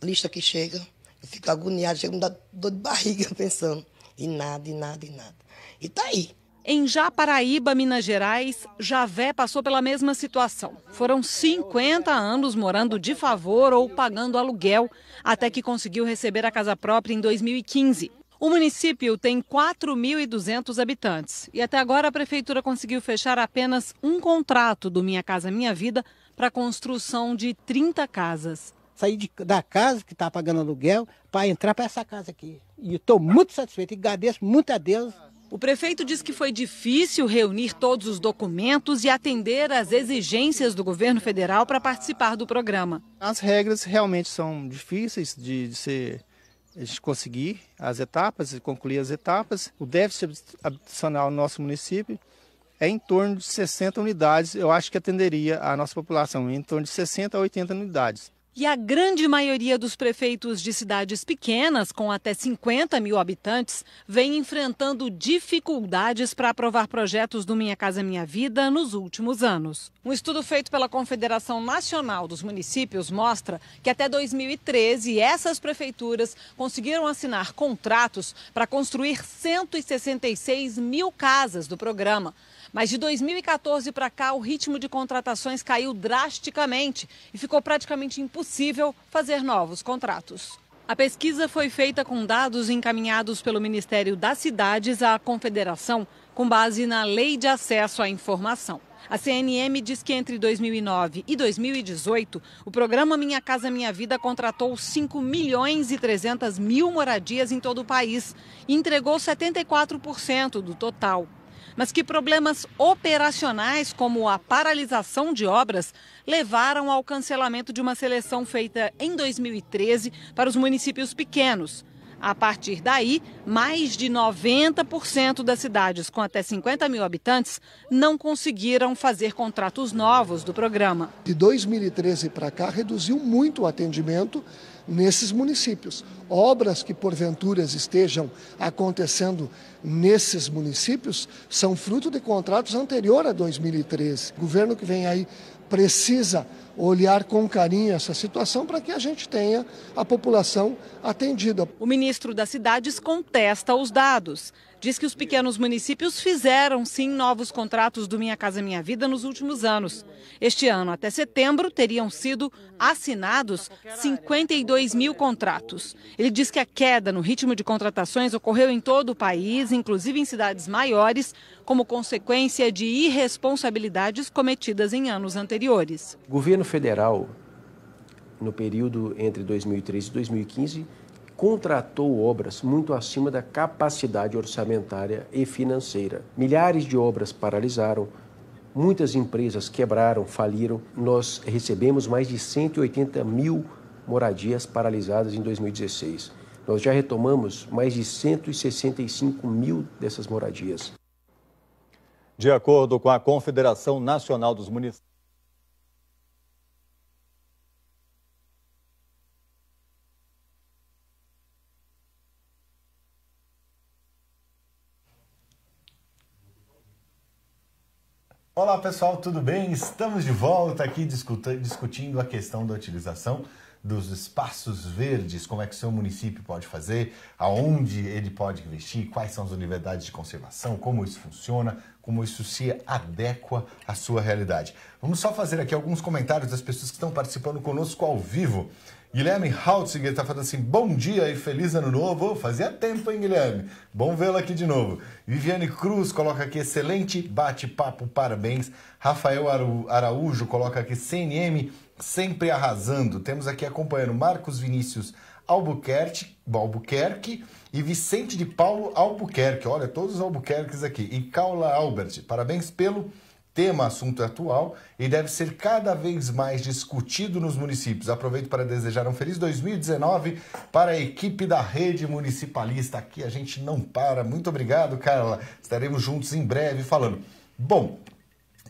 lista que chega, eu fico agoniada, chega a me dar dor de barriga pensando. E nada, e nada, e nada. E tá aí. Em Japaraíba, Minas Gerais, Javé passou pela mesma situação. Foram 50 anos morando de favor ou pagando aluguel, até que conseguiu receber a casa própria em 2015. O município tem 4.200 habitantes e até agora a prefeitura conseguiu fechar apenas um contrato do Minha Casa Minha Vida para a construção de 30 casas. Saí da casa que está pagando aluguel para entrar para essa casa aqui. E estou muito satisfeito e agradeço muito a Deus. O prefeito diz que foi difícil reunir todos os documentos e atender às exigências do governo federal para participar do programa. As regras realmente são difíceis de a gente conseguir as etapas e concluir as etapas. O déficit habitacional no nosso município é em torno de 60 unidades. Eu acho que atenderia a nossa população em torno de 60 a 80 unidades. E a grande maioria dos prefeitos de cidades pequenas, com até 50 mil habitantes, vem enfrentando dificuldades para aprovar projetos do Minha Casa Minha Vida nos últimos anos. Um estudo feito pela Confederação Nacional dos Municípios mostra que até 2013 essas prefeituras conseguiram assinar contratos para construir 166 mil casas do programa. Mas de 2014 para cá, o ritmo de contratações caiu drasticamente e ficou praticamente impossível fazer novos contratos. A pesquisa foi feita com dados encaminhados pelo Ministério das Cidades à Confederação, com base na Lei de Acesso à Informação. A CNM diz que entre 2009 e 2018, o programa Minha Casa Minha Vida contratou 5.300.000 moradias em todo o país e entregou 74% do total. Mas que problemas operacionais, como a paralisação de obras, levaram ao cancelamento de uma seleção feita em 2013 para os municípios pequenos. A partir daí, mais de 90% das cidades com até 50 mil habitantes não conseguiram fazer contratos novos do programa. De 2013 para cá, reduziu muito o atendimento nesses municípios. Obras que porventura estejam acontecendo nesses municípios são fruto de contratos anteriores a 2013. O governo que vem aí precisa olhar com carinho essa situação para que a gente tenha a população atendida. O ministro das Cidades contesta os dados. Diz que os pequenos municípios fizeram, sim, novos contratos do Minha Casa Minha Vida nos últimos anos. Este ano, até setembro, teriam sido assinados 52 mil contratos. Ele diz que a queda no ritmo de contratações ocorreu em todo o país, inclusive em cidades maiores, como consequência de irresponsabilidades cometidas em anos anteriores. O governo federal, no período entre 2013 e 2015, contratou obras muito acima da capacidade orçamentária e financeira. Milhares de obras paralisaram, muitas empresas quebraram, faliram. Nós recebemos mais de 180 mil moradias paralisadas em 2016. Nós já retomamos mais de 165 mil dessas moradias. De acordo com a Confederação Nacional dos Municípios, Olá pessoal, tudo bem? Estamos de volta aqui discutindo a questão da utilização dos espaços verdes, como é que o seu município pode fazer, aonde ele pode investir, quais são as unidades de conservação, como isso funciona, como isso se adequa à sua realidade. Vamos só fazer aqui alguns comentários das pessoas que estão participando conosco ao vivo. Guilherme Hautziger está falando assim, bom dia e feliz ano novo. Fazia tempo, hein, Guilherme? Bom vê-lo aqui de novo. Viviane Cruz coloca aqui, excelente bate-papo, parabéns. Rafael Araújo coloca aqui, CNM sempre arrasando. Temos aqui acompanhando Marcos Vinícius Albuquerque e Vicente de Paulo Albuquerque. Olha, todos os Albuquerques aqui. E Caula Albert, parabéns pelo tema, assunto atual e deve ser cada vez mais discutido nos municípios. Aproveito para desejar um feliz 2019 para a equipe da Rede Municipalista. Aqui a gente não para. Muito obrigado, Carla. Estaremos juntos em breve falando. Bom,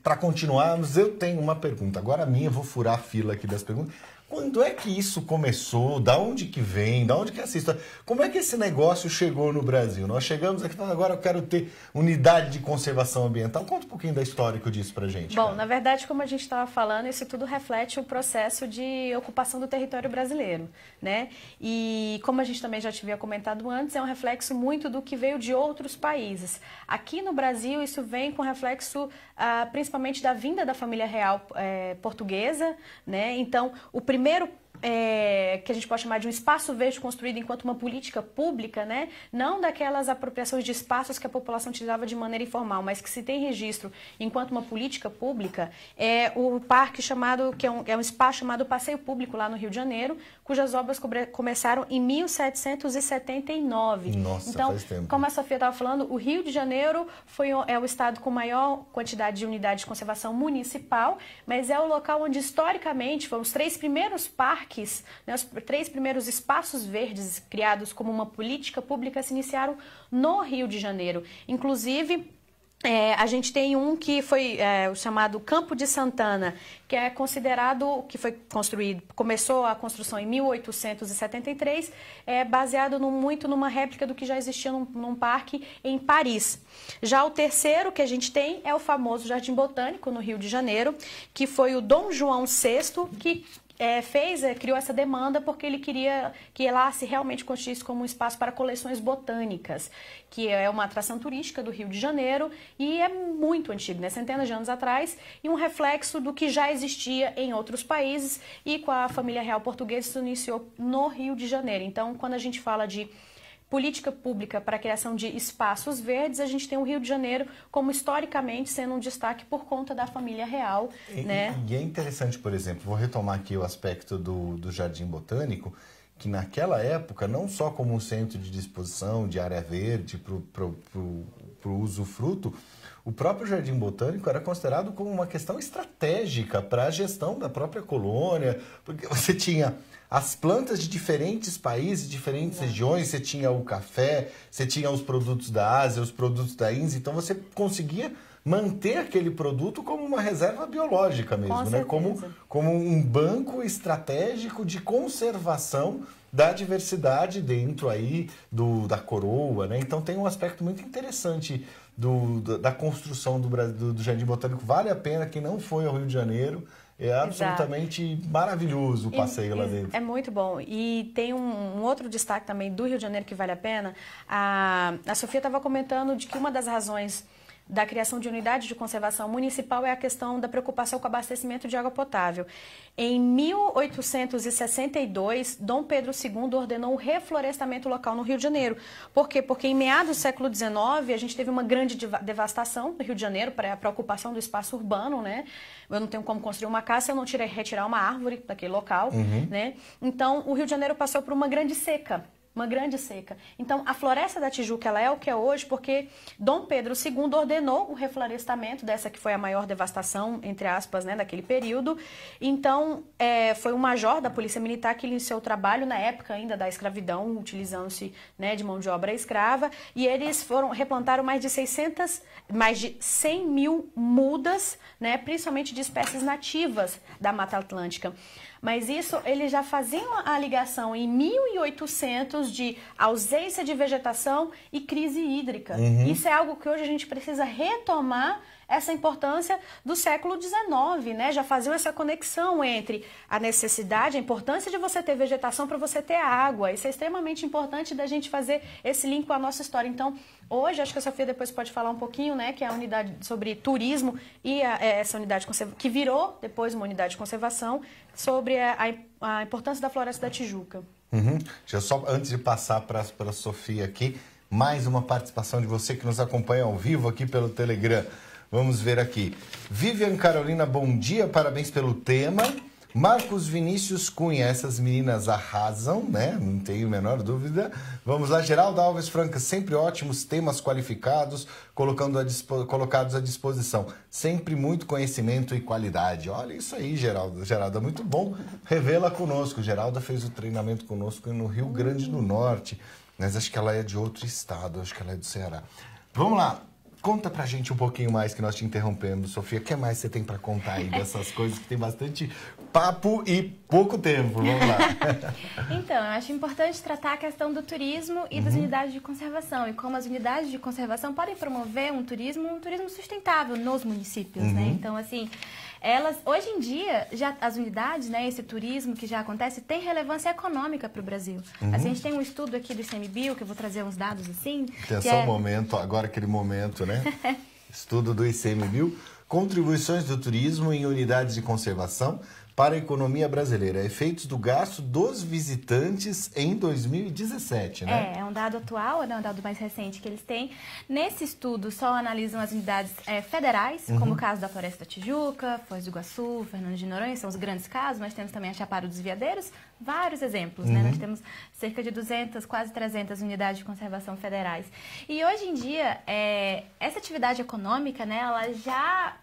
para continuarmos, eu tenho uma pergunta. Agora a minha, vou furar a fila aqui das perguntas. Quando é que isso começou? Da onde que vem? Da onde que é essa história? Como é que esse negócio chegou no Brasil? Nós chegamos aqui e falamos, agora eu quero ter unidade de conservação ambiental. Conta um pouquinho da história disso pra gente. Bom, cara. Na verdade, como a gente estava falando, isso tudo reflete o processo de ocupação do território brasileiro, né? E como a gente também já tinha comentado antes, é um reflexo muito do que veio de outros países. Aqui no Brasil, isso vem com reflexo principalmente da vinda da família real portuguesa, né? Então, o primeiro que a gente pode chamar de um espaço verde construído enquanto uma política pública, né? Não daquelas apropriações de espaços que a população utilizava de maneira informal, mas que se tem registro enquanto uma política pública, é o parque chamado, que é um espaço chamado Passeio Público lá no Rio de Janeiro, cujas obras começaram em 1779. Nossa, então, faz tempo. como a Sofia estava falando, o Rio de Janeiro é o estado com maior quantidade de unidades de conservação municipal, mas é o local onde historicamente foram os 3 primeiros parques, né, os 3 primeiros espaços verdes criados como uma política pública se iniciaram no Rio de Janeiro. Inclusive, a gente tem um que foi o chamado Campo de Santana, que é considerado, que foi construído, começou a construção em 1873, baseado muito numa réplica do que já existia num parque em Paris. Já o terceiro que a gente tem é o famoso Jardim Botânico, no Rio de Janeiro, que foi o Dom João VI, que criou essa demanda porque ele queria que lá se realmente constituísse como um espaço para coleções botânicas, que é uma atração turística do Rio de Janeiro e é muito antigo, né? Centenas de anos atrás, e um reflexo do que já existia em outros países, e com a família real portuguesa isso iniciou no Rio de Janeiro. Então, quando a gente fala de política pública para a criação de espaços verdes, a gente tem o Rio de Janeiro como historicamente sendo um destaque por conta da família real, né? E é interessante, por exemplo, vou retomar aqui o aspecto do Jardim Botânico, que naquela época, não só como um centro de disposição de área verde para o usufruto, o próprio Jardim Botânico era considerado como uma questão estratégica para a gestão da própria colônia, porque você tinha as plantas de diferentes países, diferentes regiões, você tinha o café, você tinha os produtos da Ásia, os produtos da Índia, então você conseguia manter aquele produto como uma reserva biológica mesmo, né? Como um banco estratégico de conservação da diversidade dentro aí da coroa, né? Então tem um aspecto muito interessante da construção do Jardim Botânico. Vale a pena, quem não foi ao Rio de Janeiro, É absolutamente maravilhoso o passeio lá dentro. É muito bom. E tem um outro destaque também do Rio de Janeiro que vale a pena. A Sofia estava comentando de que uma das razões da criação de unidade de conservação municipal é a questão da preocupação com o abastecimento de água potável. Em 1862, Dom Pedro II ordenou o reflorestamento local no Rio de Janeiro. Por quê? Porque em meados do século XIX, a gente teve uma grande devastação no Rio de Janeiro para a ocupação do espaço urbano, né? Eu não tenho como construir uma casa se eu não retirar uma árvore daquele local, né? Então, o Rio de Janeiro passou por uma grande seca. Então, a Floresta da Tijuca ela é o que é hoje porque Dom Pedro II ordenou o reflorestamento dessa que foi a maior devastação, entre aspas, né, daquele período. Então, foi um major da Polícia Militar que iniciou o trabalho na época ainda da escravidão, utilizando-se, né, de mão de obra escrava, e eles replantaram mais de 100 mil mudas, né, principalmente de espécies nativas da Mata Atlântica. Mas isso, eles já faziam a ligação em 1800 de ausência de vegetação e crise hídrica. Isso é algo que hoje a gente precisa retomar essa importância do século XIX, né? Já faziam essa conexão entre a necessidade, a importância de você ter vegetação para você ter água. Isso é extremamente importante da gente fazer esse link com a nossa história. Então, hoje, acho que a Sofia depois pode falar um pouquinho, né? Que é a unidade sobre turismo e essa unidade que virou depois uma unidade de conservação sobre a importância da Floresta da Tijuca. Já só antes de passar para a Sofia aqui, mais uma participação de você que nos acompanha ao vivo aqui pelo Telegram. Vamos ver aqui. Vivian Carolina, bom dia, parabéns pelo tema. Marcos Vinícius Cunha, essas meninas arrasam, né? Não tenho a menor dúvida. Vamos lá, Geraldo Alves Franca, sempre ótimos temas qualificados, colocados à disposição. Sempre muito conhecimento e qualidade. Olha isso aí, Geraldo. Geraldo, é muito bom. Revela conosco. Geralda fez o treinamento conosco no Rio Grande do Norte, mas acho que ela é de outro estado, acho que ela é do Ceará. Vamos lá. Conta pra gente um pouquinho mais, que nós te interrompemos, Sofia. O que mais você tem pra contar aí dessas coisas que tem bastante papo e pouco tempo? Vamos lá. Então, eu acho importante tratar a questão do turismo e das unidades de conservação. E como as unidades de conservação podem promover um turismo sustentável nos municípios, né? Então, assim, elas, hoje em dia, já as unidades, né, esse turismo que já acontece, tem relevância econômica para o Brasil. A gente tem um estudo aqui do ICMBio, que eu vou trazer uns dados assim. Atenção, momento, agora aquele momento, né? Estudo do ICMBio, contribuições do turismo em unidades de conservação para a economia brasileira, efeitos do gasto dos visitantes em 2017, né? É um dado atual, é um dado mais recente que eles têm. Nesse estudo só analisam as unidades federais, como o caso da Floresta da Tijuca, Foz do Iguaçu, Fernando de Noronha, são os grandes casos, mas temos também a Chapada dos Veadeiros, vários exemplos, né? Nós temos cerca de 200, quase 300 unidades de conservação federais. E hoje em dia, essa atividade econômica, né, ela já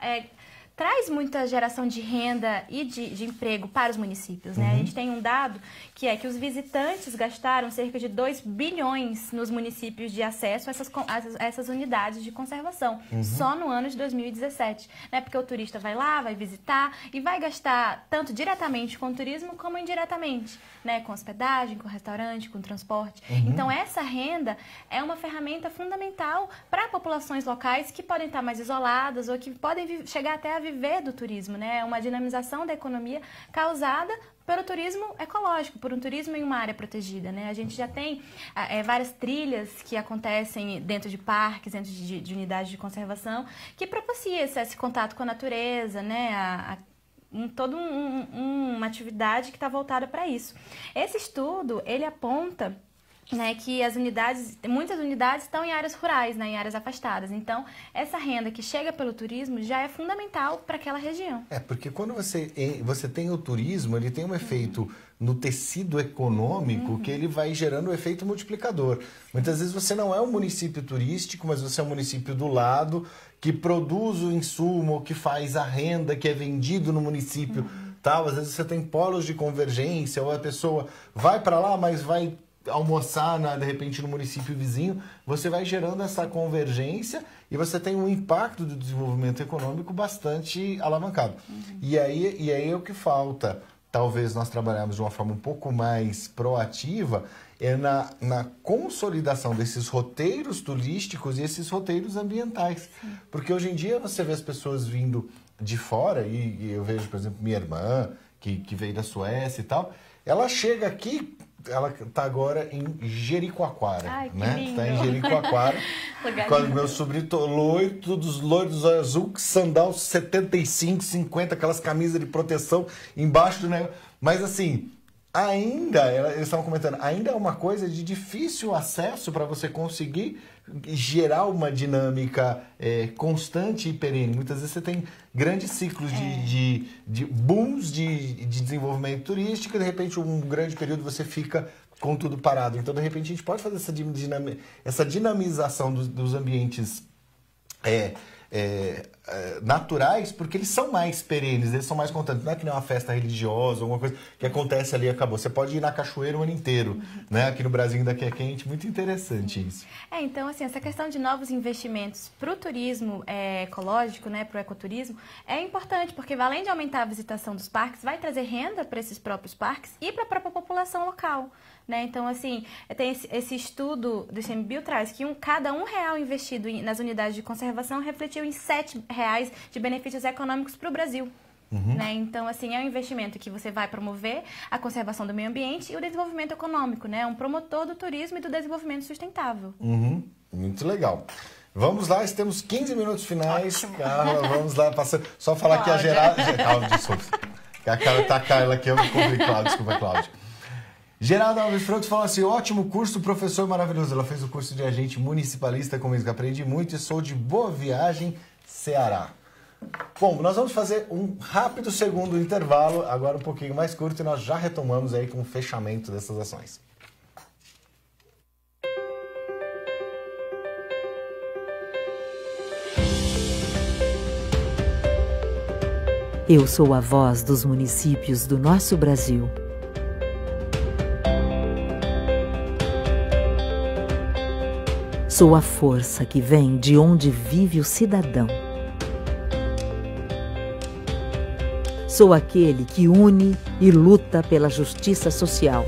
traz muita geração de renda e de emprego para os municípios, né? A gente tem um dado que é que os visitantes gastaram cerca de 2 bilhões nos municípios de acesso a essas unidades de conservação, só no ano de 2017, né? Porque o turista vai lá, vai visitar e vai gastar tanto diretamente com o turismo como indiretamente, né? Com hospedagem, com restaurante, com transporte. Então, essa renda é uma ferramenta fundamental para populações locais que podem estar mais isoladas ou que podem chegar até a viver do turismo, né? É uma dinamização da economia causada pelo turismo ecológico, por um turismo em uma área protegida, né? A gente já tem várias trilhas que acontecem dentro de parques, dentro de unidades de conservação, que propicia esse contato com a natureza, né? Toda uma atividade que está voltada para isso. Esse estudo, ele aponta, né, que muitas unidades estão em áreas rurais, né, em áreas afastadas. Então, essa renda que chega pelo turismo já é fundamental para aquela região. Porque quando você tem o turismo, ele tem um efeito no tecido econômico que ele vai gerando um efeito multiplicador. Muitas vezes você não é um município turístico, mas você é um município do lado que produz o insumo, que faz a renda, que é vendido no município. Tal. Às vezes você tem polos de convergência, ou a pessoa vai para lá, mas vai almoçar, de repente, no município vizinho, você vai gerando essa convergência e você tem um impacto do desenvolvimento econômico bastante alavancado. E aí é o que falta. Talvez nós trabalharmos de uma forma um pouco mais proativa na consolidação desses roteiros turísticos e esses roteiros ambientais. Porque hoje em dia você vê as pessoas vindo de fora, e eu vejo, por exemplo, minha irmã, que veio da Suécia e tal, ela chega aqui, ela tá agora em Jericoacoara. Ai, que né? lindo. Tá em Jericoacoara. Quando meu sobrinho loiro, todos loiros azul, sandal 75, 50, aquelas camisas de proteção embaixo do negócio. Mas assim, ainda, eles estavam comentando, ainda é uma coisa de difícil acesso para você conseguir gerar uma dinâmica constante e perene. Muitas vezes você tem grandes ciclos de booms de desenvolvimento turístico e de repente um grande período você fica com tudo parado. Então, de repente, a gente pode fazer essa dinamização dos ambientes naturais, porque eles são mais perenes, eles são mais constantes. Não é que nem uma festa religiosa, alguma coisa que acontece ali e acabou. Você pode ir na cachoeira o ano inteiro, né? Aqui no Brasil ainda que é quente, muito interessante isso. Então, assim, essa questão de novos investimentos para o turismo ecológico, né, para o ecoturismo, é importante, porque além de aumentar a visitação dos parques, vai trazer renda para esses próprios parques e para a própria população local. Né? Então, assim, tem esse estudo do ICMBio traz que cada R$1 investido nas unidades de conservação refletiu em R$7 de benefícios econômicos para o Brasil. Né? Então, assim, é um investimento que você vai promover a conservação do meio ambiente e o desenvolvimento econômico, né? É um promotor do turismo e do desenvolvimento sustentável. Muito legal. Vamos lá, temos 15 minutos finais. Carla, vamos lá, passando. Só falar que a Geraldo, desculpa. A Carla aqui, eu me cobri, Cláudio, desculpa, Cláudio. Geraldo Alves Franco falou assim, ótimo curso, professor maravilhoso. Ela fez o curso de agente municipalista comigo, aprendi muito e sou de Boa Viagem, Ceará. Bom, nós vamos fazer um rápido segundo intervalo, agora um pouquinho mais curto, e nós já retomamos aí com o fechamento dessas ações. Eu sou a voz dos municípios do nosso Brasil. Sou a força que vem de onde vive o cidadão. Sou aquele que une e luta pela justiça social.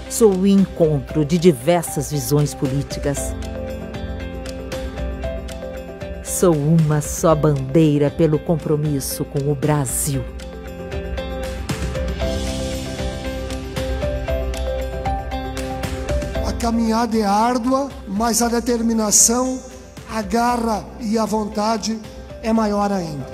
Sou o encontro de diversas visões políticas. Sou uma só bandeira pelo compromisso com o Brasil. A caminhada é árdua, mas a determinação, a garra e a vontade é maior ainda.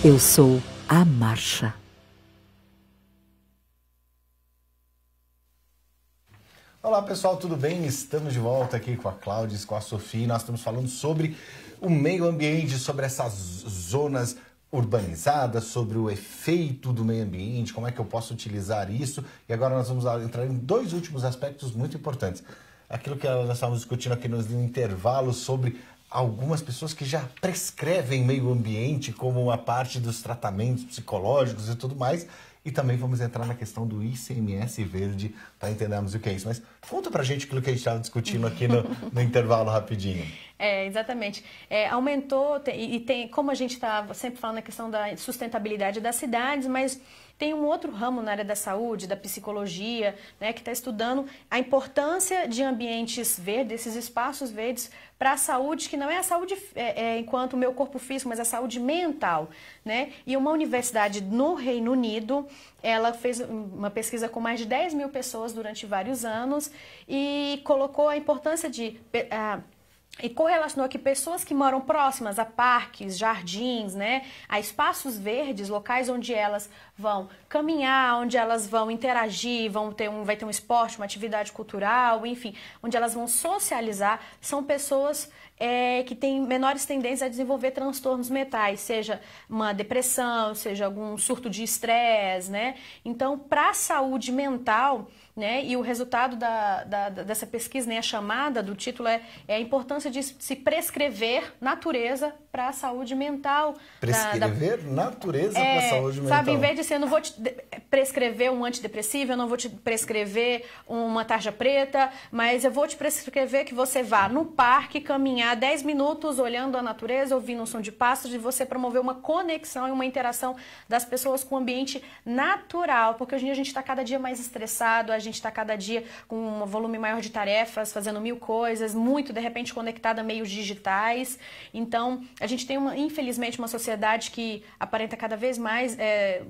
Eu sou a marcha. Olá pessoal, tudo bem? Estamos de volta aqui com a Cláudia, com a Sofia. Nós estamos falando sobre o meio ambiente, sobre essas zonas urbanizadas, sobre o efeito do meio ambiente, como é que eu posso utilizar isso. E agora nós vamos entrar em dois últimos aspectos muito importantes. Aquilo que nós estávamos discutindo aqui no intervalo sobre algumas pessoas que já prescrevem meio ambiente como uma parte dos tratamentos psicológicos e tudo mais. E também vamos entrar na questão do ICMS verde para entendermos o que é isso. Mas conta pra gente aquilo que a gente estava discutindo aqui no intervalo rapidinho. Exatamente. Aumentou, e tem, como a gente está sempre falando na questão da sustentabilidade das cidades, mas tem um outro ramo na área da saúde, da psicologia, né, que está estudando a importância de ambientes verdes, esses espaços verdes, para a saúde, que não é a saúde enquanto o meu corpo físico, mas a saúde mental. Né? E uma universidade no Reino Unido, ela fez uma pesquisa com mais de 10 mil pessoas durante vários anos e colocou a importância e correlacionou que pessoas que moram próximas a parques, jardins, né, a espaços verdes, locais onde elas vão caminhar, onde elas vão interagir, vai ter um esporte, uma atividade cultural, enfim, onde elas vão socializar, são pessoas que têm menores tendências a desenvolver transtornos mentais, seja uma depressão, seja algum surto de estresse, né? Então, para a saúde mental, né, e o resultado dessa pesquisa, né, a chamada do título é a importância de se prescrever natureza para a saúde mental. Prescrever natureza para a saúde mental. Sabe, em vez de ser, eu não vou te prescrever um antidepressivo, eu não vou te prescrever uma tarja preta, mas eu vou te prescrever que você vá no parque caminhar caminhar 10 minutos olhando a natureza, ouvindo um som de pássaros, e você promover uma conexão e uma interação das pessoas com o ambiente natural, porque hoje em dia a gente está cada dia mais estressado, a gente está cada dia com um volume maior de tarefas, fazendo 1000 coisas, muito, de repente, conectada a meios digitais. Então, a gente tem, infelizmente, uma sociedade que aparenta cada vez mais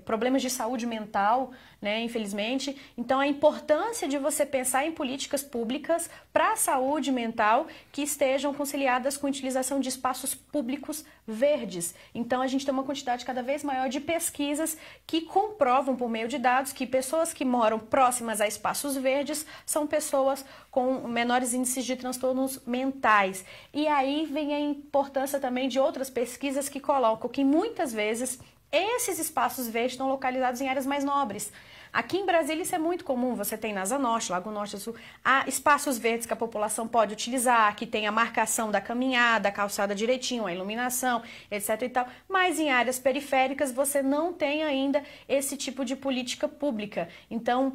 problemas de saúde mental, né, infelizmente. Então, a importância de você pensar em políticas públicas para a saúde mental que estejam conciliadas com a utilização de espaços públicos verdes. Então, a gente tem uma quantidade cada vez maior de pesquisas que comprovam, por meio de dados, que pessoas que moram próximas a espaços verdes são pessoas com menores índices de transtornos mentais. E aí vem a importância também de outras pesquisas que colocam que muitas vezes esses espaços verdes estão localizados em áreas mais nobres. Aqui em Brasília isso é muito comum, você tem na Asa Norte, Lago Norte, Sul, há espaços verdes que a população pode utilizar, que tem a marcação da caminhada, a calçada direitinho, a iluminação, etc. e tal. Mas em áreas periféricas você não tem ainda esse tipo de política pública. Então,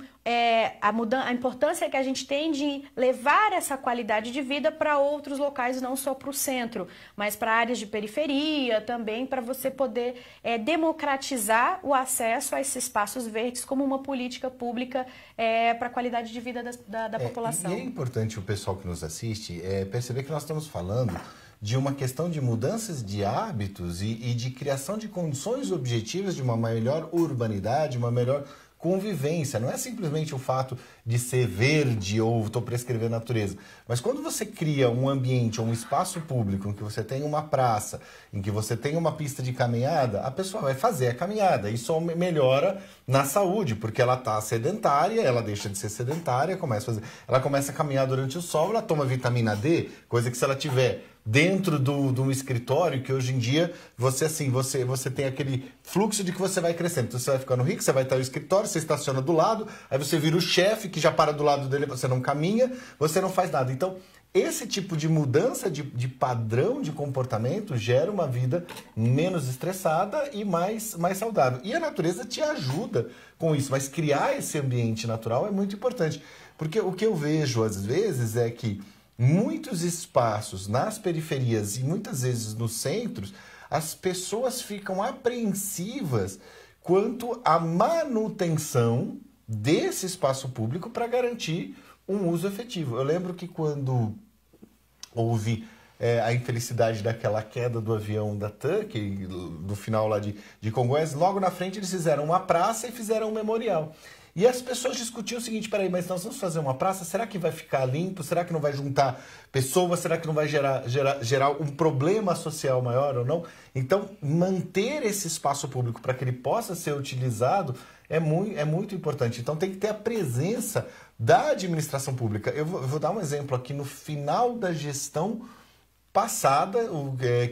a importância que a gente tem de levar essa qualidade de vida para outros locais, não só para o centro, mas para áreas de periferia também, para você poder democratizar o acesso a esses espaços verdes como uma política pública para a qualidade de vida da população. E é importante o pessoal que nos assiste perceber que nós estamos falando de uma questão de mudanças de hábitos e de criação de condições objetivas de uma melhor urbanidade, uma melhor convivência. Não é simplesmente o fato de ser verde ou estou prescrevendo a natureza. Mas quando você cria um ambiente ou um espaço público em que você tem uma praça, em que você tem uma pista de caminhada, a pessoa vai fazer a caminhada. Isso melhora na saúde, porque ela está sedentária, ela deixa de ser sedentária, ela começa a caminhar durante o sol, ela toma vitamina D, coisa que se ela tiver dentro de um escritório, que hoje em dia você tem aquele fluxo de que você vai crescendo. Então você vai ficando rico, você vai estar no escritório, você estaciona do lado, aí você vira o chefe que já para do lado dele, você não caminha, você não faz nada. Então, esse tipo de mudança de padrão de comportamento gera uma vida menos estressada e mais saudável. E a natureza te ajuda com isso, mas criar esse ambiente natural é muito importante. Porque o que eu vejo às vezes é que muitos espaços nas periferias e muitas vezes nos centros, as pessoas ficam apreensivas quanto à manutenção desse espaço público para garantir um uso efetivo. Eu lembro que quando houve a infelicidade daquela queda do avião da TAM, do final lá de Congonhas, logo na frente eles fizeram uma praça e fizeram um memorial. E as pessoas discutiam o seguinte, peraí, mas nós vamos fazer uma praça, será que vai ficar limpo? Será que não vai juntar pessoas? Será que não vai gerar um problema social maior ou não? Então, manter esse espaço público para que ele possa ser utilizado é muito importante. Então, tem que ter a presença da administração pública. Eu vou dar um exemplo aqui. No final da gestão passada,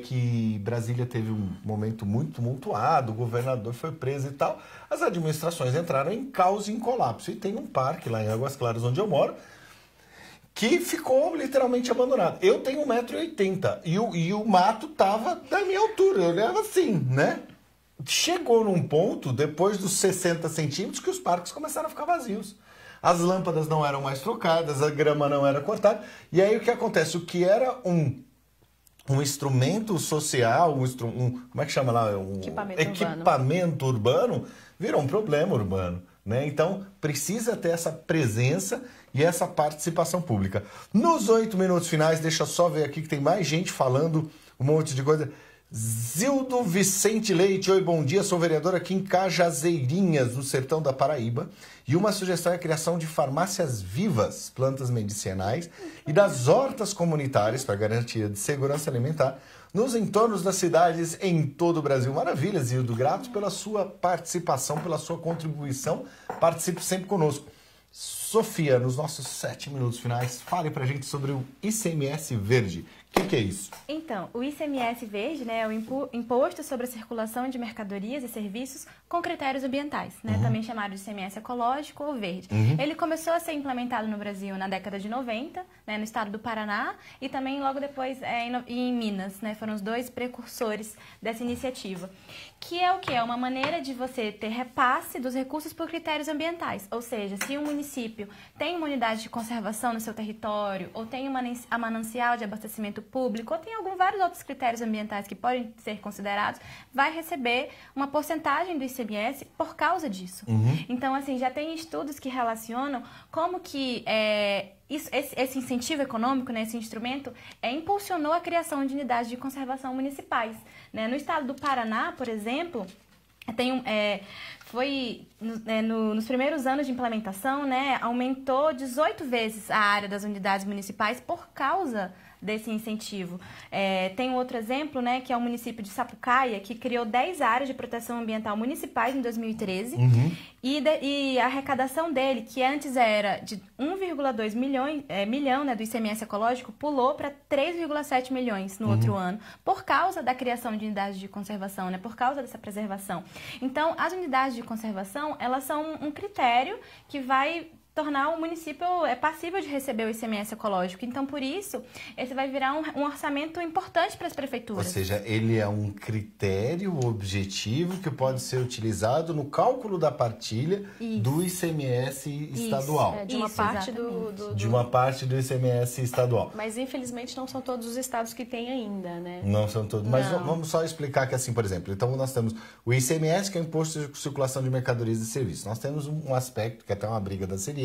que Brasília teve um momento muito tumultuado, o governador foi preso e tal, as administrações entraram em caos e em colapso. E tem um parque lá em Águas Claras, onde eu moro, que ficou literalmente abandonado. Eu tenho 1,80 m e o mato tava da minha altura, eu olhava assim, né? Chegou num ponto, depois dos 60 centímetros, que os parques começaram a ficar vazios. As lâmpadas não eram mais trocadas, a grama não era cortada. E aí o que acontece? O que era um instrumento social, como é que chama lá? Equipamento urbano, virou um problema urbano, né? Então, precisa ter essa presença e essa participação pública. Nos 8 minutos finais, deixa eu só ver aqui que tem mais gente falando um monte de coisa. Zildo Vicente Leite, oi, bom dia, sou vereador aqui em Cajazeirinhas, no sertão da Paraíba, e uma sugestão é a criação de farmácias vivas, plantas medicinais e das hortas comunitárias para garantia de segurança alimentar nos entornos das cidades em todo o Brasil. Maravilha, Zildo, grato pela sua participação, pela sua contribuição, participe sempre conosco. Sofia, nos nossos 7 minutos finais, fale pra gente sobre o ICMS verde. O que é isso? Então, o ICMS verde, né, é o Imposto sobre a Circulação de Mercadorias e Serviços com Critérios Ambientais, né, também chamado de ICMS ecológico ou verde. Ele começou a ser implementado no Brasil na década de 90, né, no estado do Paraná, e também logo depois em Minas, né, foram os dois precursores dessa iniciativa. Que é o quê? É uma maneira de você ter repasse dos recursos por critérios ambientais. Ou seja, se um município tem uma unidade de conservação no seu território ou tem a manancial de abastecimento projeto público, ou tem vários outros critérios ambientais que podem ser considerados, vai receber uma porcentagem do ICMS por causa disso. Então, assim, já tem estudos que relacionam como que esse incentivo econômico, né, esse instrumento, impulsionou a criação de unidades de conservação municipais. Né? No estado do Paraná, por exemplo, nos primeiros anos de implementação, né, aumentou 18 vezes a área das unidades municipais por causa desse incentivo. Tem um outro exemplo, né, que é o município de Sapucaia, que criou 10 áreas de proteção ambiental municipais em 2013, e a arrecadação dele, que antes era de 1,2 milhão, né, do ICMS ecológico, pulou para 3,7 milhões no outro ano, por causa da criação de unidades de conservação, né, por causa dessa preservação. Então, as unidades de conservação, elas são um critério que vai tornar o município passível de receber o ICMS ecológico. Então, por isso, esse vai virar um orçamento importante para as prefeituras. Ou seja, ele é um critério objetivo que pode ser utilizado no cálculo da partilha do ICMS estadual. De uma parte de uma parte do ICMS estadual. Mas, infelizmente, não são todos os estados que têm ainda, né? Não são todos. Mas vamos só explicar que, assim, por exemplo, então nós temos o ICMS, que é o Imposto de Circulação de Mercadorias e Serviços. Nós temos um aspecto, que é até uma briga da CNM,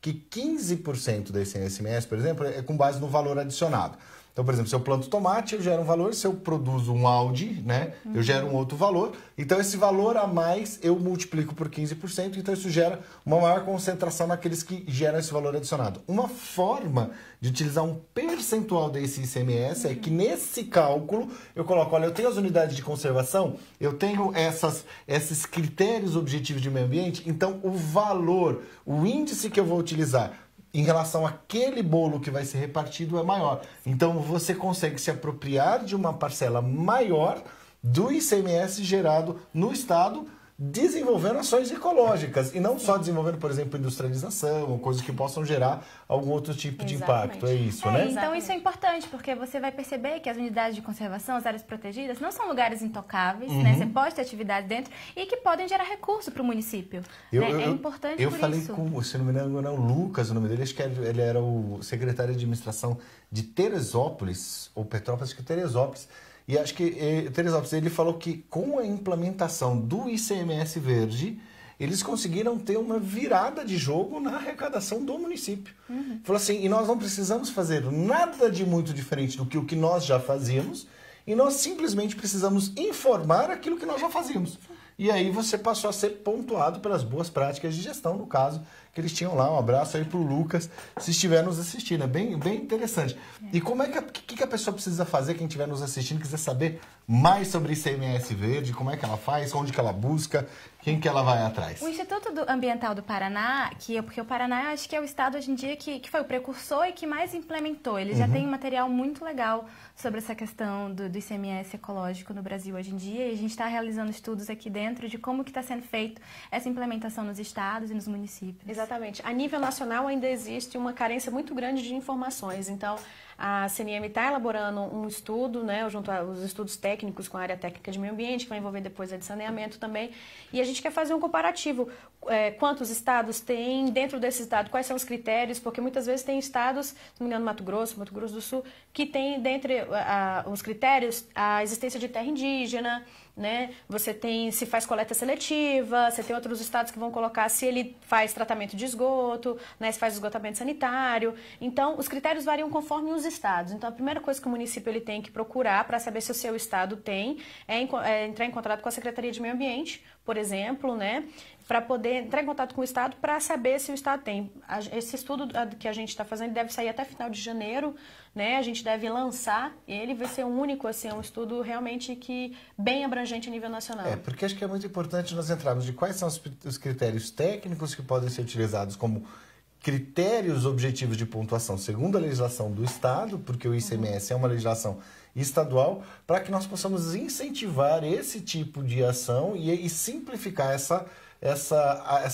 que 15% desse ICMS, por exemplo, é com base no valor adicionado. Então, por exemplo, se eu planto tomate, eu gero um valor, se eu produzo um Audi, né, eu gero um outro valor. Então, esse valor a mais eu multiplico por 15%, então isso gera uma maior concentração naqueles que geram esse valor adicionado. Uma forma de utilizar um percentual desse ICMS é que nesse cálculo eu coloco, olha, eu tenho as unidades de conservação, eu tenho esses critérios objetivos de meio ambiente, então o valor, o índice que eu vou utilizar em relação àquele bolo que vai ser repartido é maior. Então, você consegue se apropriar de uma parcela maior do ICMS gerado no Estado, desenvolvendo ações ecológicas. E não só desenvolvendo, por exemplo, industrialização ou coisas que possam gerar algum outro tipo de impacto. É isso, né? Então, isso é importante, porque você vai perceber que as unidades de conservação, as áreas protegidas, não são lugares intocáveis, né? Você pode ter atividade dentro e que podem gerar recurso para o município. É importante eu por falei isso. com, se não me engano, o Lucas, o nome dele, acho que ele era o secretário de administração de Teresópolis, ou Petrópolis, acho que Teresópolis. E acho que Teresópolis, ele falou que com a implementação do ICMS verde, eles conseguiram ter uma virada de jogo na arrecadação do município. Falou assim, e nós não precisamos fazer nada de muito diferente do que o que nós já fazíamos, e nós simplesmente precisamos informar aquilo que nós já fazíamos. E aí você passou a ser pontuado pelas boas práticas de gestão, no caso, que eles tinham lá. Um abraço aí pro Lucas, se estiver nos assistindo. É bem interessante. E como é que a pessoa precisa fazer, quem estiver nos assistindo, quiser saber mais sobre ICMS verde, como é que ela faz, onde que ela busca, quem que ela vai atrás? O Instituto Ambiental do Paraná, porque o Paraná acho que é o estado hoje em dia que foi o precursor e que mais implementou. Ele já tem um material muito legal sobre essa questão do ICMS ecológico no Brasil hoje em dia, e a gente está realizando estudos aqui dentro de como que está sendo feito essa implementação nos estados e nos municípios. Exatamente. A nível nacional ainda existe uma carência muito grande de informações, então a CNM está elaborando um estudo, né, junto aos estudos técnicos com a área técnica de meio ambiente, que vai envolver depois a de saneamento também, e a gente quer fazer um comparativo, quantos estados tem, dentro desse estado, quais são os critérios, porque muitas vezes tem estados, se não me engano, Mato Grosso do Sul, que tem dentre os critérios a existência de terra indígena, né? Você tem se faz coleta seletiva, você tem outros estados que vão colocar se ele faz tratamento de esgoto, né? Se faz esgotamento sanitário. Então, os critérios variam conforme os estados. Então, a primeira coisa que o município ele tem que procurar para saber se o seu estado tem é entrar em contato com a Secretaria de Meio Ambiente, por exemplo, né? Para poder entrar em contato com o Estado para saber se o Estado tem. Esse estudo que a gente está fazendo deve sair até final de janeiro, né? A gente deve lançar, ele vai ser único, assim, é um estudo realmente bem abrangente a nível nacional. Porque acho que é muito importante nós entrarmos de quais são os critérios técnicos que podem ser utilizados como critérios objetivos de pontuação segundo a legislação do Estado, porque o ICMS é uma legislação estadual, para que nós possamos incentivar esse tipo de ação e simplificar essa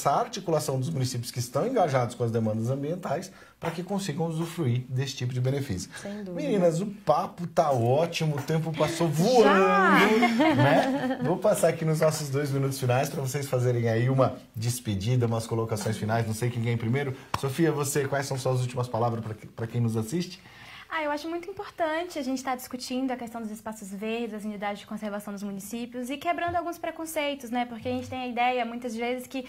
articulação dos municípios que estão engajados com as demandas ambientais para que consigam usufruir desse tipo de benefício. Sem dúvida. Meninas, o papo tá ótimo, o tempo passou voando, né? Vou passar aqui nos nossos 2 minutos finais para vocês fazerem aí uma despedida, umas colocações finais. Não sei quem ganha primeiro. Sofia, você, quais são suas últimas palavras para quem nos assiste? Eu acho muito importante a gente estar discutindo a questão dos espaços verdes, as unidades de conservação dos municípios e quebrando alguns preconceitos, né? Porque a gente tem a ideia, muitas vezes, que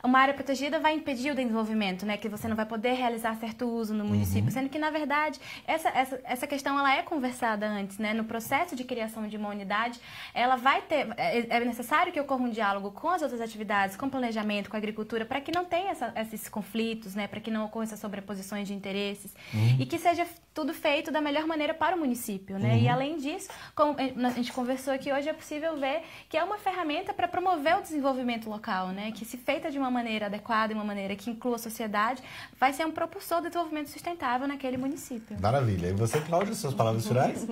uma área protegida vai impedir o desenvolvimento, né? Que você não vai poder realizar certo uso no município, sendo que, na verdade, essa questão ela é conversada antes, né? No processo de criação de uma unidade, ela vai ter... É necessário que ocorra um diálogo com as outras atividades, com o planejamento, com a agricultura, para que não tenha esses conflitos, né? Para que não ocorram essas sobreposições de interesses e que seja tudo feito da melhor maneira para o município, né? E além disso, como a gente conversou aqui hoje, é possível ver que é uma ferramenta para promover o desenvolvimento local, né? Que se feita de uma maneira adequada, de uma maneira que inclua a sociedade, vai ser um propulsor do desenvolvimento sustentável naquele município. Maravilha. E você, Cláudia, suas palavras finais?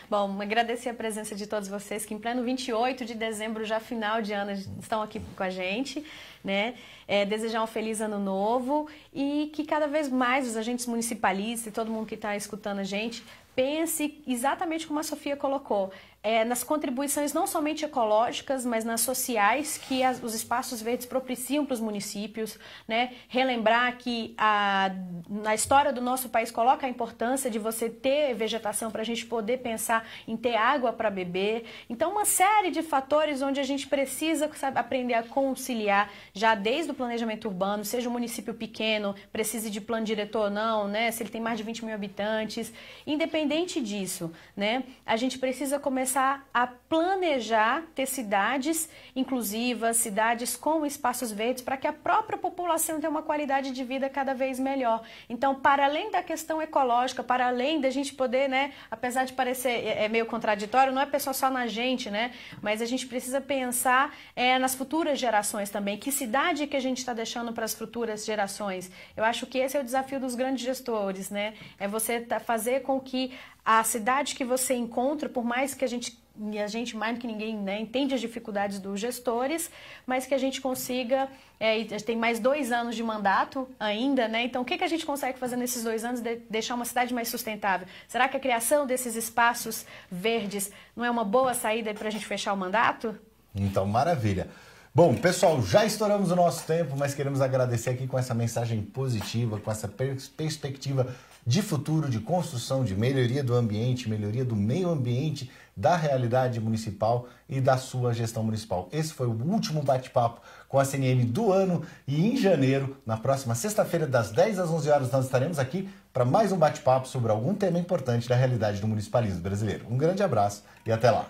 Bom, agradecer a presença de todos vocês que em pleno 28 de dezembro, já final de ano, estão aqui com a gente, né? Desejar um feliz ano novo e que cada vez mais os agentes municipalistas e todo mundo que está escutando a gente pense exatamente como a Sofia colocou, nas contribuições não somente ecológicas, mas nas sociais que os espaços verdes propiciam para os municípios, né? Relembrar que na história do nosso país coloca a importância de você ter vegetação para a gente poder pensar em ter água para beber. Então, uma série de fatores onde a gente precisa, sabe, aprender a conciliar já desde o planejamento urbano, seja um município pequeno, precise de plano diretor ou não, né? Se ele tem mais de 20 mil habitantes, independente disso, né? A gente precisa começar a planejar ter cidades inclusivas, cidades com espaços verdes, para que a própria população tenha uma qualidade de vida cada vez melhor. Então, para além da questão ecológica, para além da gente poder, né, apesar de parecer meio contraditório, não é pensar só na gente, né, mas a gente precisa pensar nas futuras gerações também. Que cidade que a gente está deixando para as futuras gerações? Eu acho que esse é o desafio dos grandes gestores, né? É você fazer com que a cidade que você encontra, por mais que a gente mais do que ninguém, né, entende as dificuldades dos gestores, mas que a gente consiga, tem mais 2 anos de mandato ainda, né? Então o que a gente consegue fazer nesses 2 anos de deixar uma cidade mais sustentável? Será que a criação desses espaços verdes não é uma boa saída para a gente fechar o mandato? Então, maravilha. Bom, pessoal, já estouramos o nosso tempo, mas queremos agradecer aqui com essa mensagem positiva, com essa perspectiva de futuro, de construção, de melhoria do ambiente, melhoria do meio ambiente, da realidade municipal e da sua gestão municipal. Esse foi o último bate-papo com a CNM do ano e em janeiro, na próxima sexta-feira, das 10 às 11 horas, nós estaremos aqui para mais um bate-papo sobre algum tema importante da realidade do municipalismo brasileiro. Um grande abraço e até lá!